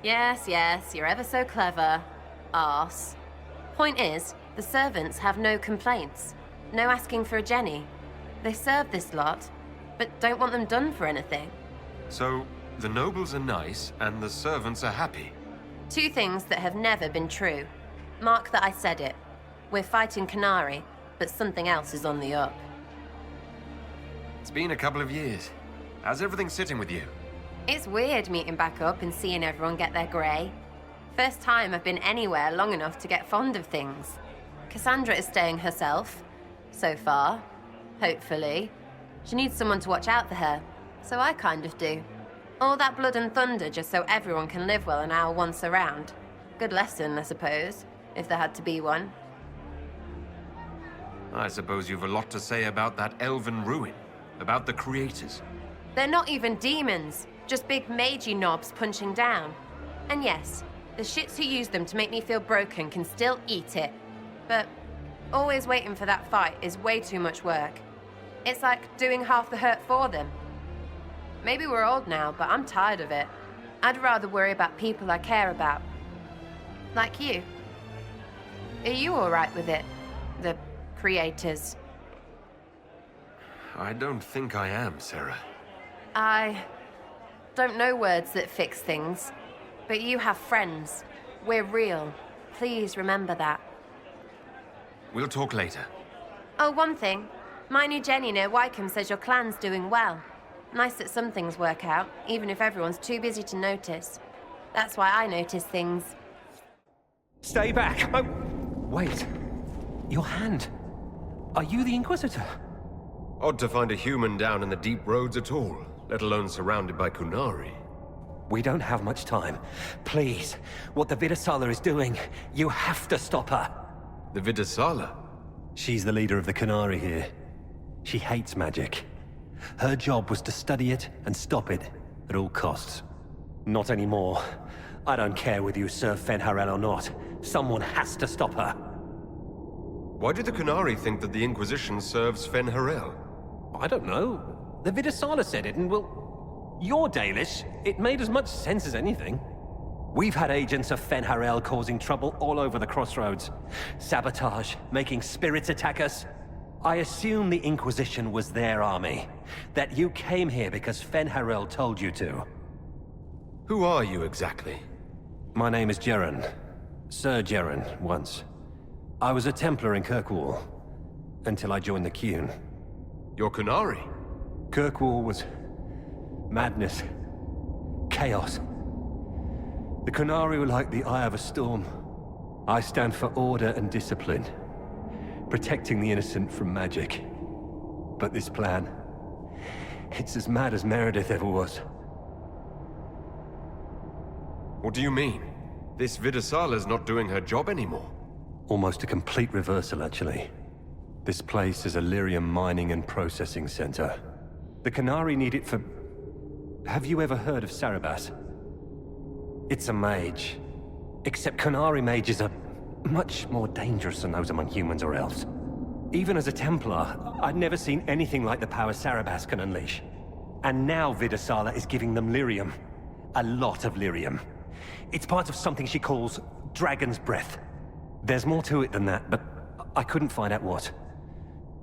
Yes, you're ever so clever. Arse. Point is, the servants have no complaints. No asking for a Jenny. They serve this lot, but don't want them done for anything. So, the nobles are nice, and the servants are happy. Two things that have never been true. Mark that I said it. We're fighting Qunari, but something else is on the up. It's been a couple of years. How's everything sitting with you? It's weird meeting back up and seeing everyone get their grey. First time I've been anywhere long enough to get fond of things. Cassandra is staying herself. So far. Hopefully. She needs someone to watch out for her. So I kind of do. All that blood and thunder just so everyone can live well an hour once around. Good lesson, I suppose, if there had to be one. I suppose you've a lot to say about that elven ruin. About the creators. They're not even demons. Just big magey knobs punching down. And yes, the shits who use them to make me feel broken can still eat it. But always waiting for that fight is way too much work. It's like doing half the hurt for them. Maybe we're old now, but I'm tired of it. I'd rather worry about people I care about. Like you. Are you all right with it? The creators? I don't think I am, Sarah. I don't know words that fix things, but you have friends. We're real. Please remember that. We'll talk later. Oh, one thing. My new Jenny near Wycombe says your clan's doing well. Nice that some things work out, even if everyone's too busy to notice. That's why I notice things. Stay back! Oh, wait. Your hand. Are you the Inquisitor? Odd to find a human down in the deep roads at all, let alone surrounded by Qunari. We don't have much time. Please, what the Vidasala is doing, you have to stop her. The Vidasala? She's the leader of the Qunari here. She hates magic. Her job was to study it and stop it at all costs. Not anymore. I don't care whether you serve Fenharel or not. Someone has to stop her. Why do the Qunari think that the Inquisition serves Fenharel? I don't know. The Vidasala said it, and well, you're Dalish. It made as much sense as anything. We've had agents of Fenharel causing trouble all over the crossroads. Sabotage, making spirits attack us. I assume the Inquisition was their army. That you came here because Fenharel told you to. Who are you exactly? My name is Jeren. Sir Jeren, once. I was a Templar in Kirkwall, until I joined the Qun. You're Qunari? Kirkwall was madness, chaos. The Qunari were like the eye of a storm. I stand for order and discipline, protecting the innocent from magic. But this plan, it's as mad as Meredith ever was. What do you mean? This Vidasala's not doing her job anymore. Almost a complete reversal, actually. This place is a lyrium mining and processing center. The Qunari need it for... Have you ever heard of Sarabas? It's a mage. Except Qunari mages are much more dangerous than those among humans or elves. Even as a Templar, I'd never seen anything like the power Sarabas can unleash. And now Vidasala is giving them lyrium. A lot of lyrium. It's part of something she calls Dragon's Breath. There's more to it than that, but I couldn't find out what.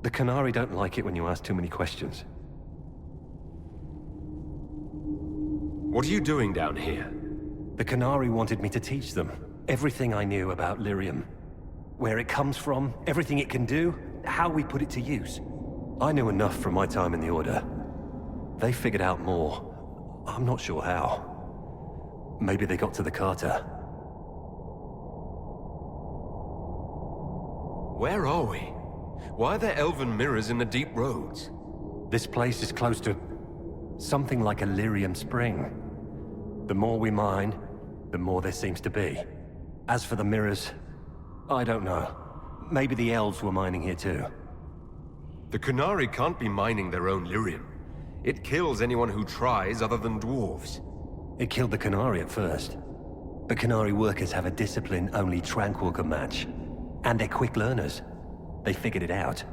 The Qunari don't like it when you ask too many questions. What are you doing down here? The Qunari wanted me to teach them everything I knew about lyrium. Where it comes from, everything it can do, how we put it to use. I knew enough from my time in the Order. They figured out more. I'm not sure how. Maybe they got to the Carter. Where are we? Why are there elven mirrors in the deep roads? This place is close to something like a lyrium spring. The more we mine, the more there seems to be. As for the mirrors, I don't know. Maybe the elves were mining here too. The Qunari can't be mining their own lyrium. It kills anyone who tries other than dwarves. It killed the Qunari at first. But Qunari workers have a discipline only Tranquil can match. And they're quick learners. They figured it out.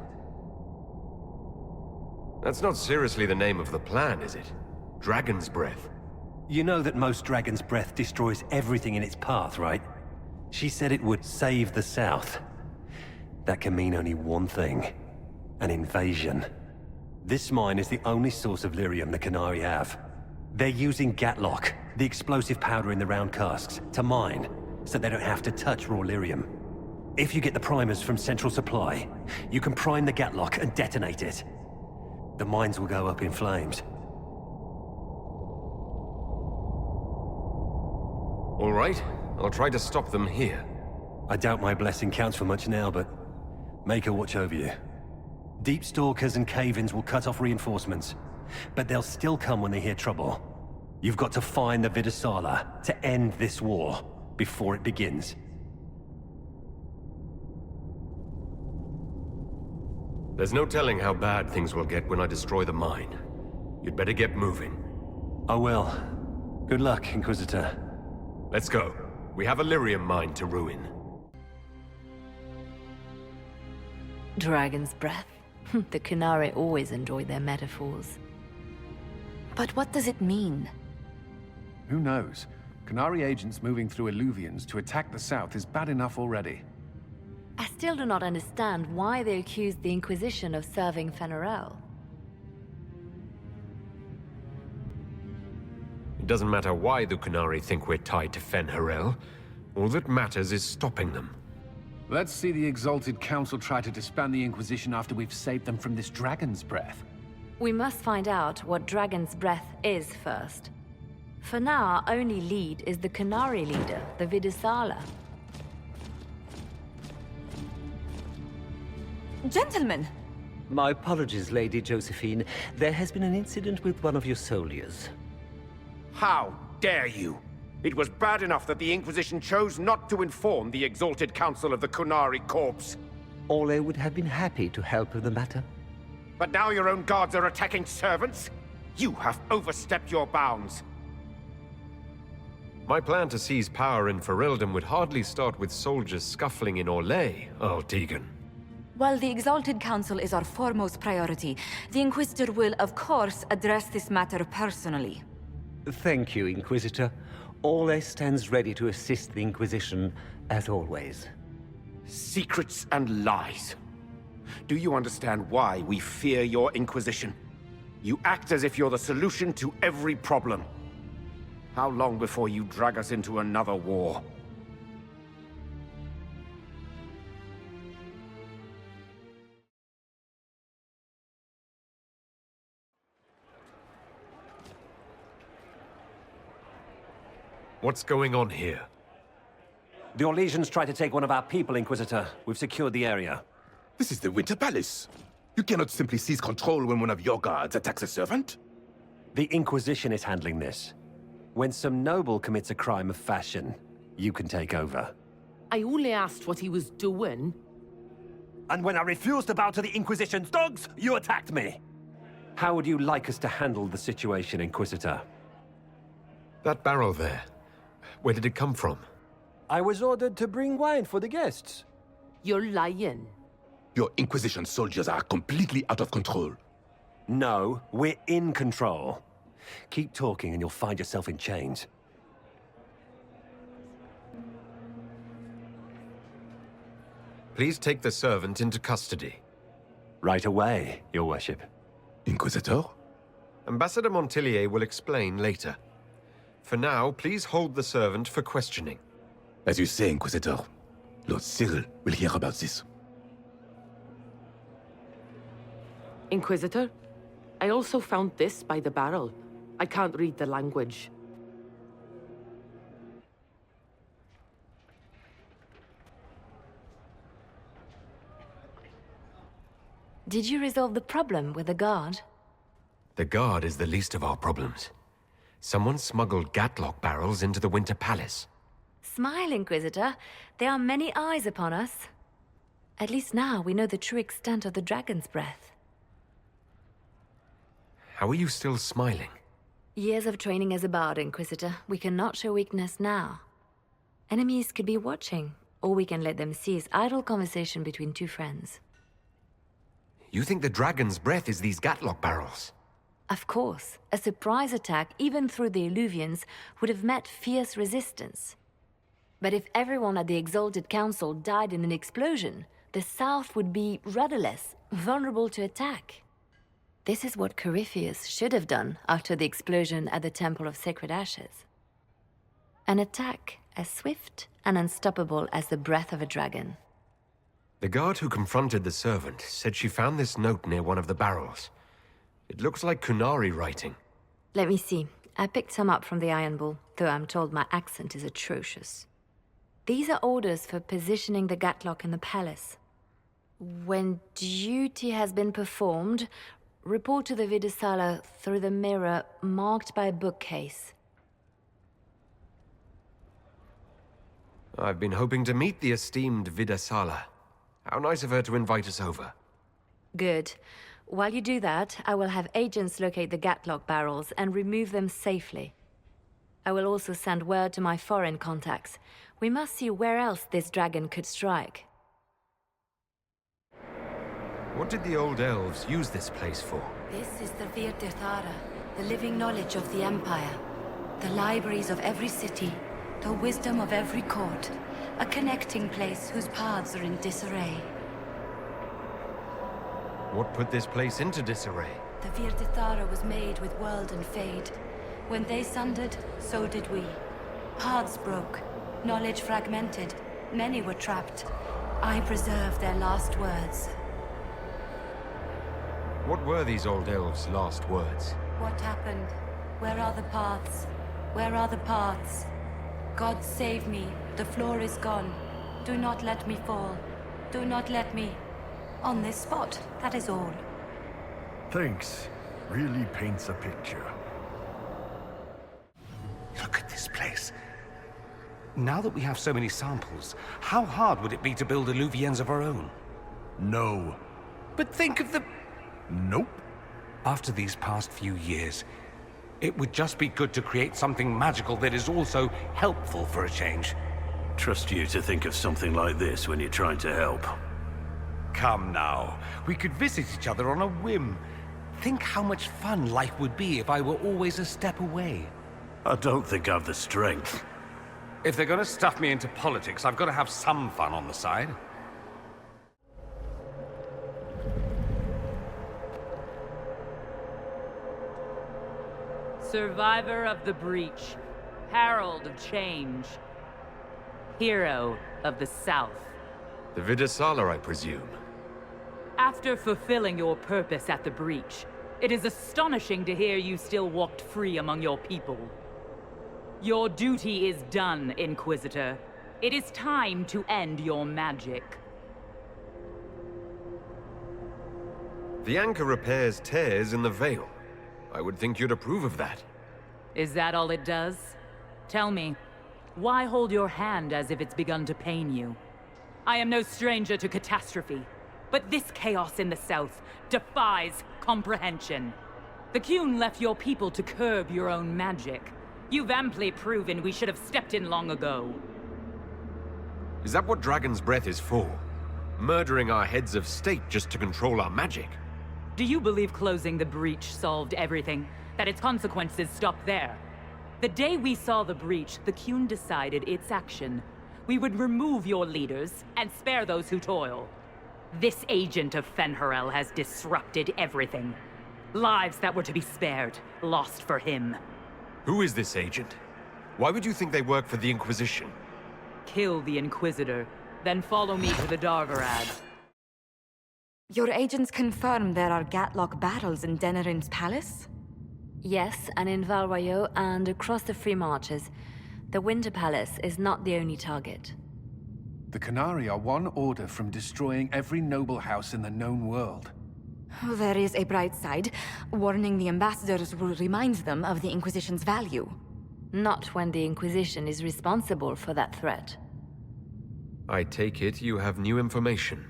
That's not seriously the name of the plan, is it? Dragon's Breath. You know that most Dragon's Breath destroys everything in its path, right? She said it would save the South. That can mean only one thing. An invasion. This mine is the only source of lyrium the Qunari have. They're using Gatlock, the explosive powder in the round casks, to mine, so they don't have to touch raw lyrium. If you get the primers from Central Supply, you can prime the Gatlock and detonate it. The mines will go up in flames. All right, I'll try to stop them here. I doubt my blessing counts for much now, but make her watch over you. Deep Stalkers and Cave-ins will cut off reinforcements, but they'll still come when they hear trouble. You've got to find the Vidasala to end this war before it begins. There's no telling how bad things will get when I destroy the mine. You'd better get moving. I will. Good luck, Inquisitor. Let's go. We have a lyrium mine to ruin. Dragon's Breath. The Qunari always enjoy their metaphors. But what does it mean? Who knows? Qunari agents moving through Illuvians to attack the south is bad enough already. I still do not understand why they accused the Inquisition of serving Fenarel. It doesn't matter why the Qunari think we're tied to Fenharel. All that matters is stopping them. Let's see the Exalted Council try to disband the Inquisition after we've saved them from this Dragon's Breath. We must find out what Dragon's Breath is first. For now, our only lead is the Qunari leader, the Vidasala. Gentlemen! My apologies, Lady Josephine. There has been an incident with one of your soldiers. How dare you? It was bad enough that the Inquisition chose not to inform the Exalted Council of the Qunari corpse. Ole would have been happy to help with the matter. But now your own guards are attacking servants? You have overstepped your bounds. My plan to seize power in Ferelden would hardly start with soldiers scuffling in Orlais, Earl Tegan. While the Exalted Council is our foremost priority, the Inquisitor will, of course, address this matter personally. Thank you, Inquisitor. Ole stands ready to assist the Inquisition, as always. Secrets and lies. Do you understand why we fear your Inquisition? You act as if you're the solution to every problem. How long before you drag us into another war? What's going on here? The Orlesians tried to take one of our people, Inquisitor. We've secured the area. This is the Winter Palace. You cannot simply seize control when one of your guards attacks a servant. The Inquisition is handling this. When some noble commits a crime of fashion, you can take over. I only asked what he was doing. And when I refused to bow to the Inquisition's dogs, you attacked me! How would you like us to handle the situation, Inquisitor? That barrel there. Where did it come from? I was ordered to bring wine for the guests. You're lying. Your Inquisition soldiers are completely out of control. No, we're in control. Keep talking and you'll find yourself in chains. Please take the servant into custody. Right away, Your Worship. Inquisitor? Ambassador Montillier will explain later. For now, please hold the servant for questioning. As you say, Inquisitor. Lord Cyril will hear about this. Inquisitor, I also found this by the barrel. I can't read the language. Did you resolve the problem with the guard? The guard is the least of our problems. Someone smuggled gatlock barrels into the Winter Palace. Smile, Inquisitor. There are many eyes upon us. At least now we know the true extent of the dragon's breath. How are you still smiling? Years of training as a bard, Inquisitor. We cannot show weakness now. Enemies could be watching, or we can let them seize idle conversation between two friends. You think the dragon's breath is these gatlock barrels? Of course. A surprise attack, even through the Illuvians, would have met fierce resistance. But if everyone at the Exalted Council died in an explosion, the South would be rudderless, vulnerable to attack. This is what Corypheus should have done after the explosion at the Temple of Sacred Ashes. An attack as swift and unstoppable as the breath of a dragon. The guard who confronted the servant said she found this note near one of the barrels. It looks like Kunari writing. Let me see. I picked some up from the Iron Bull, though I'm told my accent is atrocious. These are orders for positioning the gatlock in the palace. When duty has been performed, report to the Vidasala through the mirror marked by a bookcase. I've been hoping to meet the esteemed Vidasala. How nice of her to invite us over. Good. While you do that, I will have agents locate the gatlock barrels and remove them safely. I will also send word to my foreign contacts. We must see where else this dragon could strike. What did the old elves use this place for? This is the Virtithara, the living knowledge of the Empire. The libraries of every city, the wisdom of every court. A connecting place whose paths are in disarray. What put this place into disarray? The Virtithara was made with world and fade. When they sundered, so did we. Paths broke, knowledge fragmented, many were trapped. I preserved their last words. What were these old elves' last words? What happened? Where are the paths? Where are the paths? God save me. The floor is gone. Do not let me fall. Do not let me... On this spot, that is all. Thanks. Really paints a picture. Look at this place. Now that we have so many samples, how hard would it be to build Illuvians of our own? No. But think of the... Nope. After these past few years, it would just be good to create something magical that is also helpful for a change. Trust you to think of something like this when you're trying to help. Come now. We could visit each other on a whim. Think how much fun life would be if I were always a step away. I don't think I've the strength. If they're gonna stuff me into politics, I've got to have some fun on the side. Survivor of the Breach. Herald of Change. Hero of the South. The Vidasala, I presume. After fulfilling your purpose at the Breach, it is astonishing to hear you still walked free among your people. Your duty is done, Inquisitor. It is time to end your magic. The anchor repairs tears in the veil. I would think you'd approve of that. Is that all it does? Tell me, why hold your hand as if it's begun to pain you? I am no stranger to catastrophe, but this chaos in the South defies comprehension. The Qun left your people to curb your own magic. You've amply proven we should have stepped in long ago. Is that what Dragon's Breath is for? murdering our heads of state just to control our magic. Do you believe closing the breach solved everything? That its consequences stopped there? The day we saw the breach, the Qun decided its action. We would remove your leaders and spare those who toil. This agent of Fen'Harel has disrupted everything. Lives that were to be spared, lost for him. Who is this agent? Why would you think they work for the Inquisition? Kill the Inquisitor, then follow me to the Darvarad. Your agents confirm there are Gatlock battles in Denerim's palace? Yes, and in Val Royeaux and across the Free Marches. The Winter Palace is not the only target. The Canari are one order from destroying every noble house in the known world. Oh, there is a bright side. Warning the ambassadors will remind them of the Inquisition's value. Not when the Inquisition is responsible for that threat. I take it you have new information.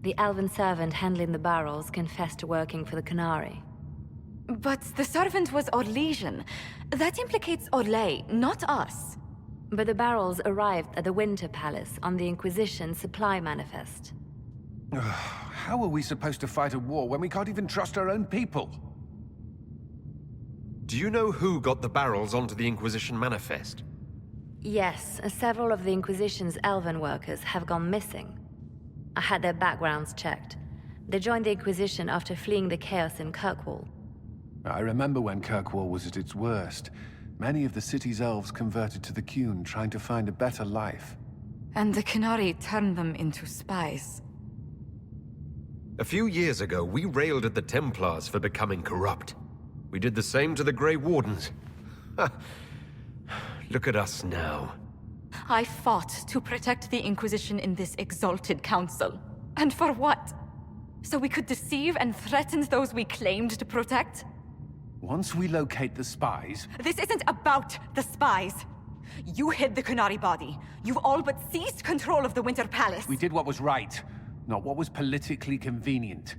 The elven servant handling the barrels confessed to working for the Canari. But the servant was Orlesian. That implicates Orlais, not us. But the barrels arrived at the Winter Palace on the Inquisition supply manifest. How are we supposed to fight a war when we can't even trust our own people? Do you know who got the barrels onto the Inquisition manifest? Yes, several of the Inquisition's elven workers have gone missing. I had their backgrounds checked. They joined the Inquisition after fleeing the chaos in Kirkwall. I remember when Kirkwall was at its worst. Many of the city's elves converted to the Qun, trying to find a better life. And the Canari turned them into spies. A few years ago, we railed at the Templars for becoming corrupt. We did the same to the Grey Wardens. Look at us now. I fought to protect the Inquisition in this exalted council. And for what? So we could deceive and threaten those we claimed to protect? Once we locate the spies... This isn't about the spies. You hid the Canari body. You've all but seized control of the Winter Palace. We did what was right, not what was politically convenient.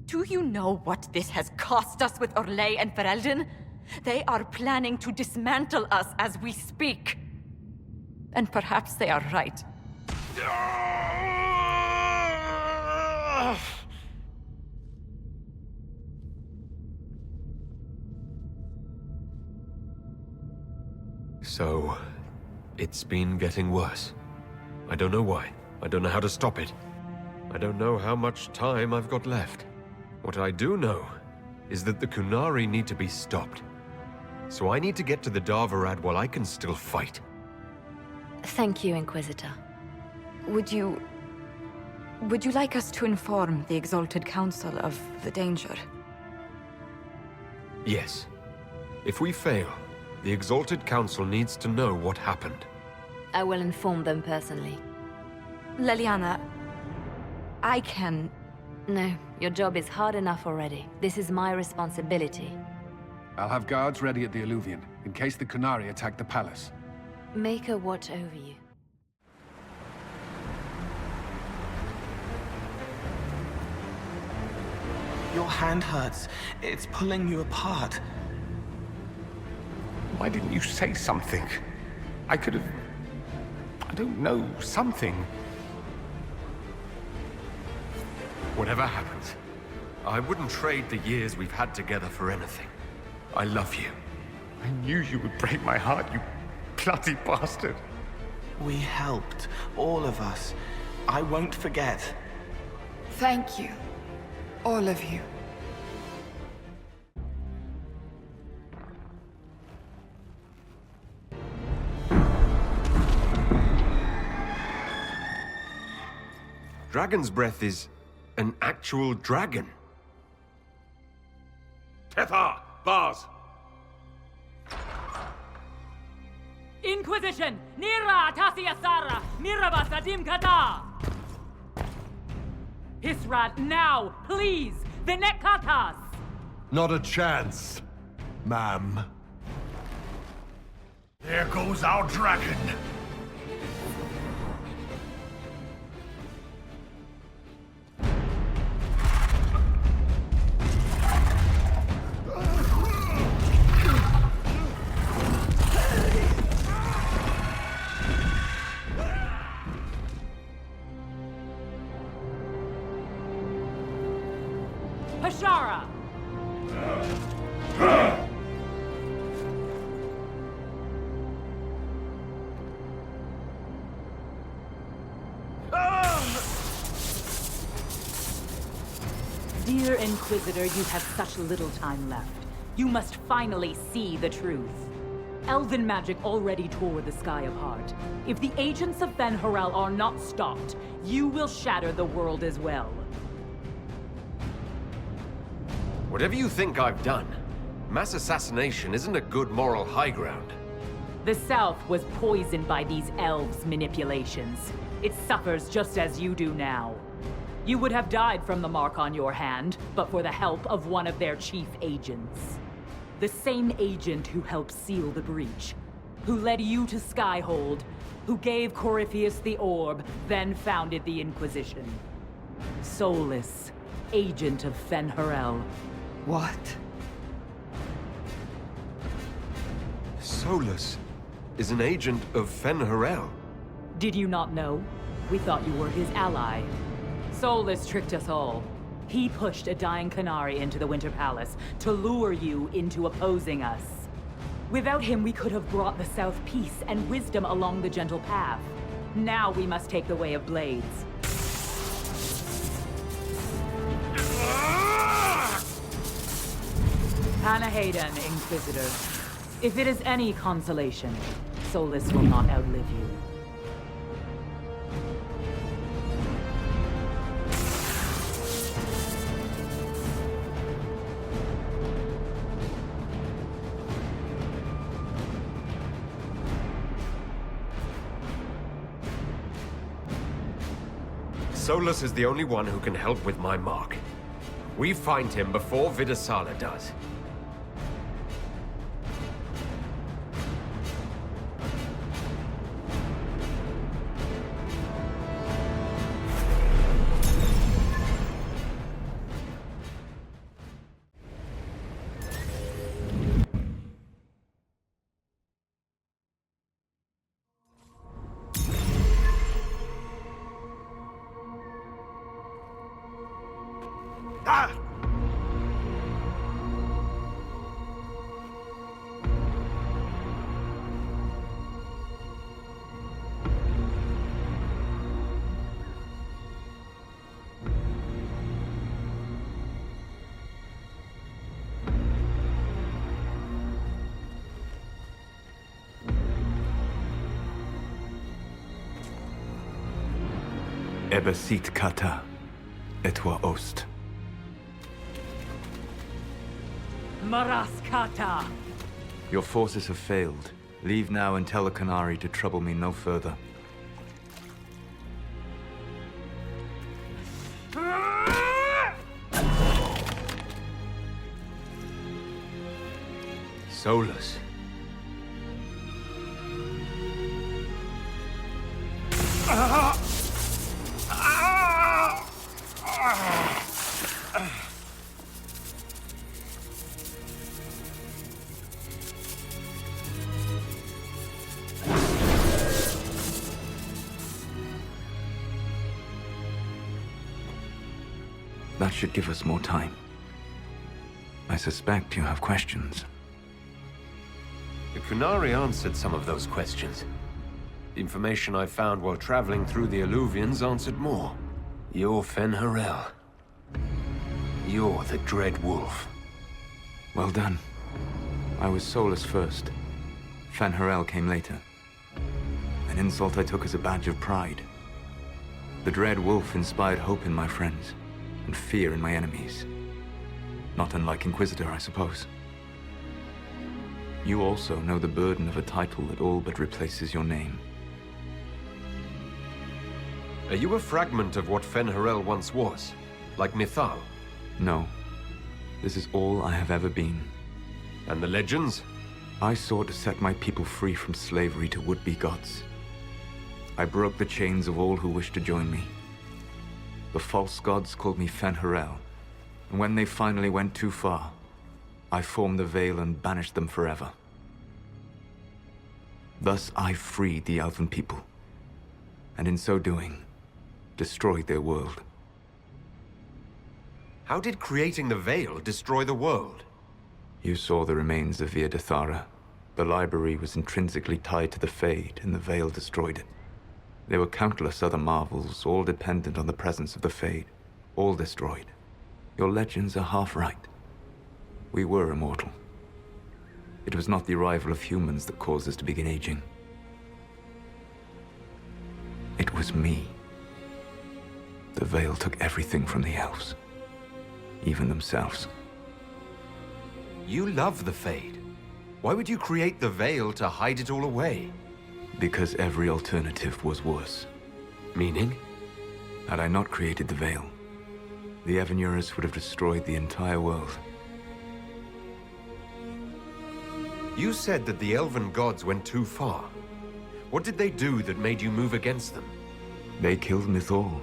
Do you know what this has cost us with Orlais and Ferelden? They are planning to dismantle us as we speak. And perhaps they are right. So, it's been getting worse. I don't know why. I don't know how to stop it. I don't know how much time I've got left. What I do know is that the Qunari need to be stopped. So I need to get to the Darvarad while I can still fight. Thank you, Inquisitor. Would you like us to inform the Exalted Council of the danger? Yes. If we fail, the Exalted Council needs to know what happened. I will inform them personally. Leliana, I can... No, your job is hard enough already. This is my responsibility. I'll have guards ready at the Alluvion, in case the Qunari attack the palace. Make a watch over you. Your hand hurts. It's pulling you apart. Why didn't you say something? I could have... I don't know, something. Whatever happens, I wouldn't trade the years we've had together for anything. I love you. I knew you would break my heart, you bloody bastard. We helped, all of us. I won't forget. Thank you. All of you. Dragon's Breath is an actual dragon. Tethar! Bars! Inquisition! Nira Atasia Sara! Miraba Sadim Kata! Hisrat, now! Please! Vinet Katas! Not a chance, ma'am. There goes our dragon! Hashara! Dear Inquisitor, you have such little time left. You must finally see the truth. Elven magic already tore the sky apart. If the agents of Ben-Harel are not stopped, you will shatter the world as well. Whatever you think I've done, mass assassination isn't a good moral high ground. The South was poisoned by these elves' manipulations. It suffers just as you do now. You would have died from the mark on your hand, but for the help of one of their chief agents. The same agent who helped seal the breach, who led you to Skyhold, who gave Corypheus the orb, then founded the Inquisition. Soulless, agent of Ben-Harel. What? Solus is an agent of Ben-Harel. Did you not know? We thought you were his ally. Soulless tricked us all. He pushed a dying Qunari into the Winter Palace to lure you into opposing us. Without him, we could have brought the South peace and wisdom along the gentle path. Now we must take the way of blades. Panahedon, Inquisitor. If it is any consolation, Solus will not outlive you. Solus is the only one who can help with my mark. We find him before Vidasala does. Ebesit kata, etwa ost. Maraskata! Your forces have failed. Leave now and tell the Qunari to trouble me no further. Solus. That should give us more time. I suspect you have questions. The Qunari answered some of those questions. The information I found while traveling through the Alluvians answered more. You're Ben-Harel. You're the Dread Wolf. Well done. I was Solus first. Ben-Harel came later. An insult I took as a badge of pride. The Dread Wolf inspired hope in my friends, and fear in my enemies. Not unlike Inquisitor, I suppose. You also know the burden of a title that all but replaces your name. Are you a fragment of what Ben-Harel once was? Like Mithal? No. This is all I have ever been. And the legends? I sought to set my people free from slavery to would-be gods. I broke the chains of all who wished to join me. The false gods called me Ben-Harel, and when they finally went too far, I formed the Veil and banished them forever. Thus I freed the Elven people, and in so doing, destroyed their world. How did creating the Veil destroy the world? You saw the remains of Via Dethara. The library was intrinsically tied to the Fade, and the Veil destroyed it. There were countless other marvels, all dependent on the presence of the Fade, all destroyed. Your legends are half right. We were immortal. It was not the arrival of humans that caused us to begin aging. It was me. The Veil took everything from the elves, even themselves. You love the Fade. Why would you create the Veil to hide it all away? Because every alternative was worse. Meaning? Had I not created the Veil, the Evanurus would have destroyed the entire world. You said that the elven gods went too far. What did they do that made you move against them? They killed Mythal.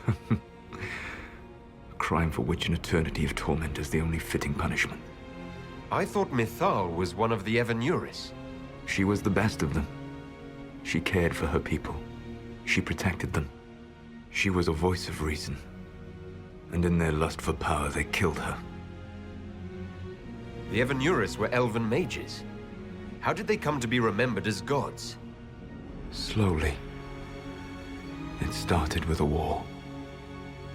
A crime for which an eternity of torment is the only fitting punishment. I thought Mythal was one of the Evanurus. She was the best of them. She cared for her people. She protected them. She was a voice of reason. And in their lust for power, they killed her. The Evanurus were elven mages. How did they come to be remembered as gods? Slowly. It started with a war.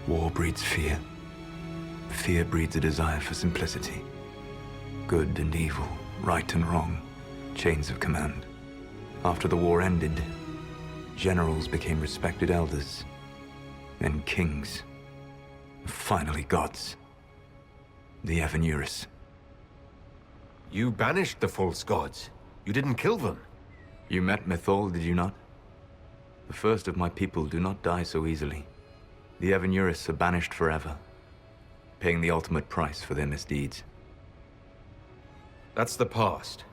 War breeds fear. Fear breeds a desire for simplicity. Good and evil, right and wrong, chains of command. After the war ended, generals became respected elders, then kings, finally gods. The Evanurus. You banished the false gods. You didn't kill them. You met Mythal, did you not? The first of my people do not die so easily. The Evanurus are banished forever, paying the ultimate price for their misdeeds. That's the past.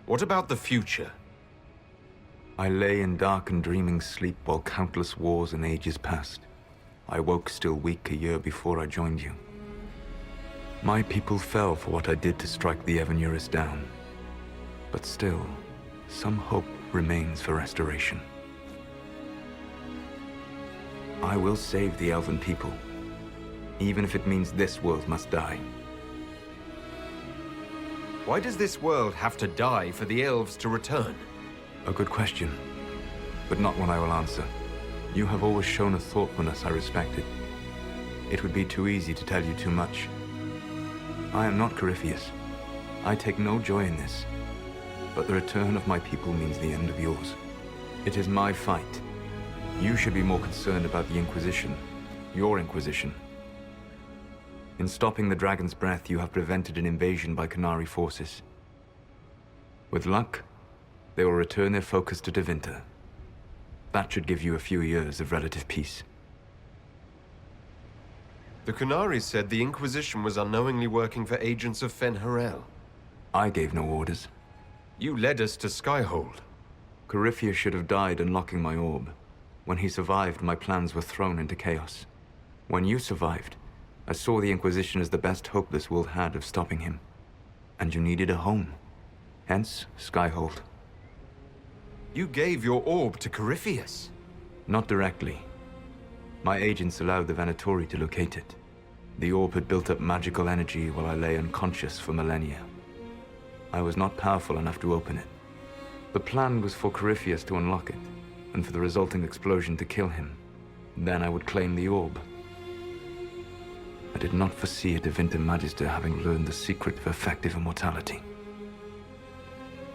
What about the future? I lay in dark and dreaming sleep while countless wars and ages passed. I woke still weak a year before I joined you. My people fell for what I did to strike the Evanurus down. But still, some hope remains for restoration. I will save the elven people, even if it means this world must die. Why does this world have to die for the elves to return? A good question, but not one I will answer. You have always shown a thoughtfulness I respected. It would be too easy to tell you too much. I am not Corypheus. I take no joy in this. But the return of my people means the end of yours. It is my fight. You should be more concerned about the Inquisition. Your Inquisition. In stopping the Dragon's Breath, you have prevented an invasion by Qunari forces. With luck, they will return their focus to Tevinter. That should give you a few years of relative peace. The Qunari said the Inquisition was unknowingly working for agents of Fen'Harel. I gave no orders. You led us to Skyhold. Corypheus should have died unlocking my orb. When he survived, my plans were thrown into chaos. When you survived, I saw the Inquisition as the best hope this world had of stopping him. And you needed a home. Hence, Skyhold. You gave your orb to Corypheus? Not directly. My agents allowed the Venatori to locate it. The orb had built up magical energy while I lay unconscious for millennia. I was not powerful enough to open it. The plan was for Corypheus to unlock it, and for the resulting explosion to kill him. Then I would claim the orb. I did not foresee a Tevinter Magister having learned the secret of effective immortality.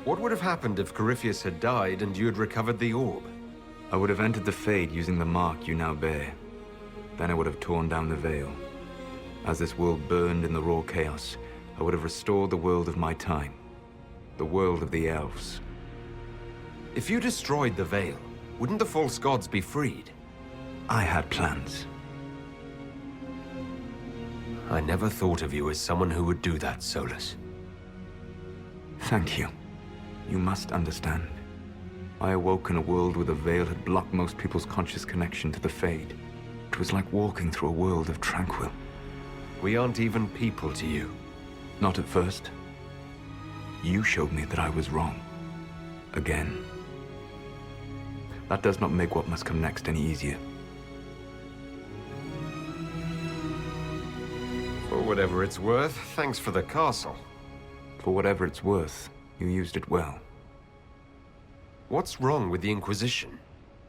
What would have happened if Corypheus had died and you had recovered the orb? I would have entered the Fade using the mark you now bear. Then I would have torn down the veil. As this world burned in the raw chaos, I would have restored the world of my time. The world of the elves. If you destroyed the veil, wouldn't the false gods be freed? I had plans. I never thought of you as someone who would do that, Solus. Thank you. You must understand. I awoke in a world where the veil had blocked most people's conscious connection to the Fade. It was like walking through a world of tranquil. We aren't even people to you. Not at first. You showed me that I was wrong. Again. That does not make what must come next any easier. For whatever it's worth, thanks for the castle. For whatever it's worth, you used it well. What's wrong with the Inquisition?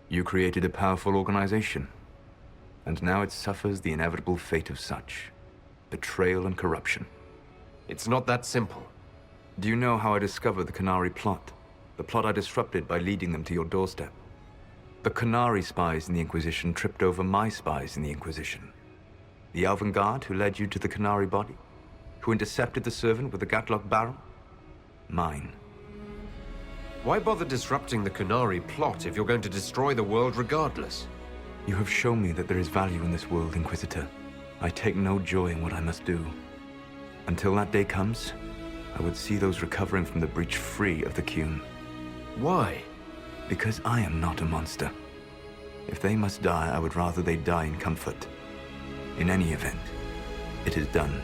You created a powerful organization, and now it suffers the inevitable fate of such. Betrayal and corruption. It's not that simple. Do you know how I discovered the Canary plot? The plot I disrupted by leading them to your doorstep. The Canary spies in the Inquisition tripped over my spies in the Inquisition. The Elven Guard who led you to the Canary body? Who intercepted the servant with the Gatlock barrel? Mine. Why bother disrupting the Canary plot if you're going to destroy the world regardless? You have shown me that there is value in this world, Inquisitor. I take no joy in what I must do. Until that day comes, I would see those recovering from the breach free of the Qun. Why? Because I am not a monster. If they must die, I would rather they die in comfort. In any event, it is done.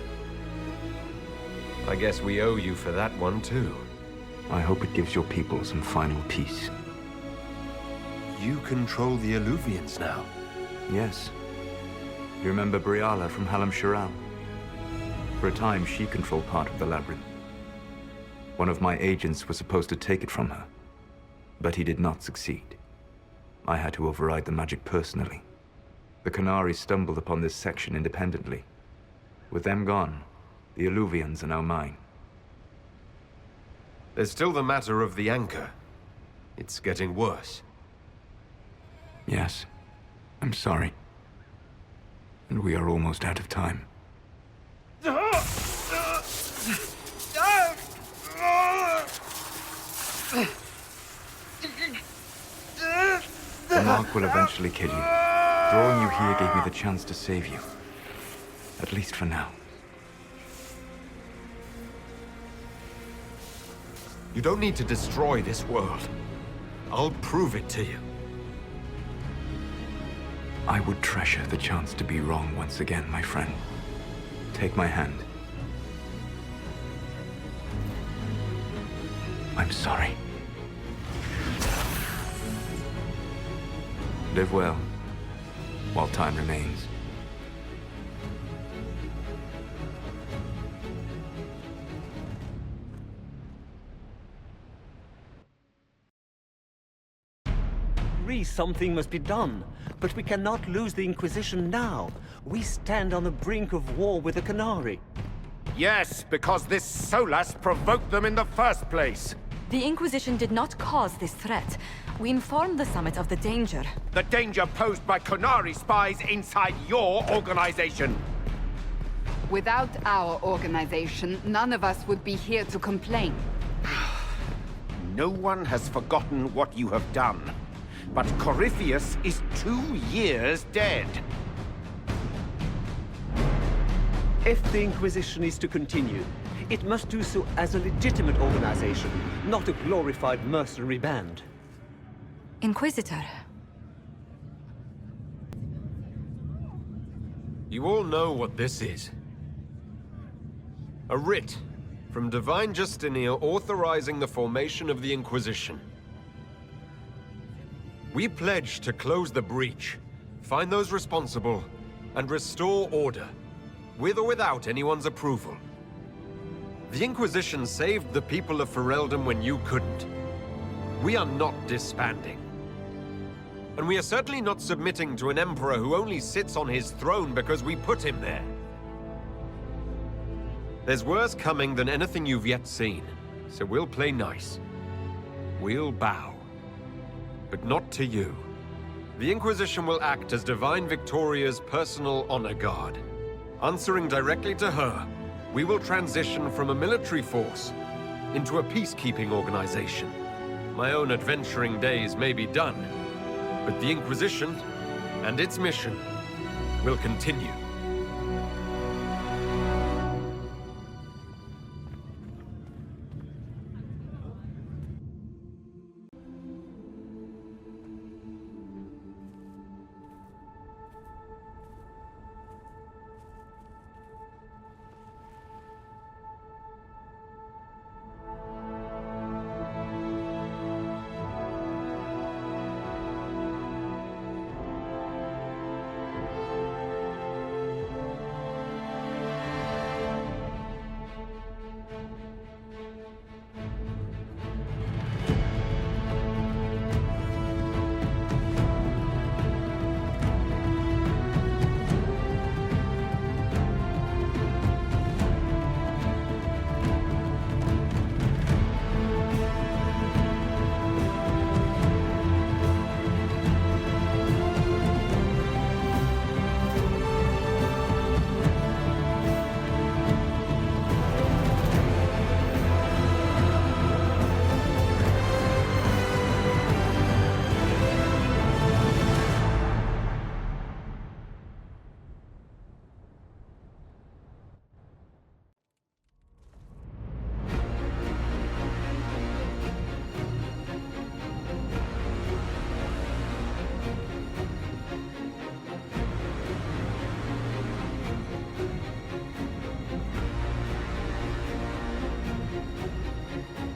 I guess we owe you for that one, too. I hope it gives your people some final peace. You control the Alluvians now? Yes. You remember Briala from Hallam Shiral? For a time, she controlled part of the labyrinth. One of my agents was supposed to take it from her, but he did not succeed. I had to override the magic personally. The Canary stumbled upon this section independently. With them gone, the Alluvians are now mine. There's still the matter of the anchor. It's getting worse. Yes, I'm sorry. And we are almost out of time. The mark will eventually kill you. Drawing you here gave me the chance to save you. At least for now. You don't need to destroy this world. I'll prove it to you. I would treasure the chance to be wrong once again, my friend. Take my hand. I'm sorry. Live well, while time remains. Something must be done, but we cannot lose the Inquisition now. We stand on the brink of war with the Canary. Yes, because this Solas provoked them in the first place. The Inquisition did not cause this threat. We informed the Summit of the danger. The danger posed by Canary spies inside your organization. Without our organization, none of us would be here to complain. No one has forgotten what you have done. But Corypheus is 2 years dead. If the Inquisition is to continue, it must do so as a legitimate organization, not a glorified mercenary band. Inquisitor. You all know what this is. A writ from Divine Justinia authorizing the formation of the Inquisition. We pledge to close the breach, find those responsible, and restore order, with or without anyone's approval. The Inquisition saved the people of Ferelden when you couldn't. We are not disbanding. And we are certainly not submitting to an emperor who only sits on his throne because we put him there. There's worse coming than anything you've yet seen, so we'll play nice. We'll bow. But not to you. The Inquisition will act as Divine Victoria's personal honor guard. Answering directly to her, we will transition from a military force into a peacekeeping organization. My own adventuring days may be done, but the Inquisition and its mission will continue.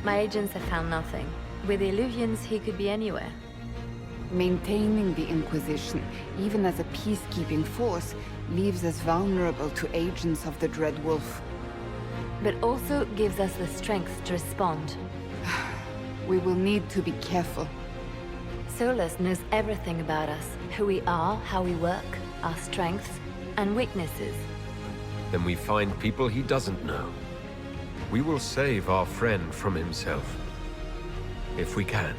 My agents have found nothing. With the illusions, he could be anywhere. Maintaining the Inquisition, even as a peacekeeping force, leaves us vulnerable to agents of the Dread Wolf. But also gives us the strength to respond. We will need to be careful. Solus knows everything about us. Who we are, how we work, our strengths and weaknesses. Then we find people he doesn't know. We will save our friend from himself. If we can.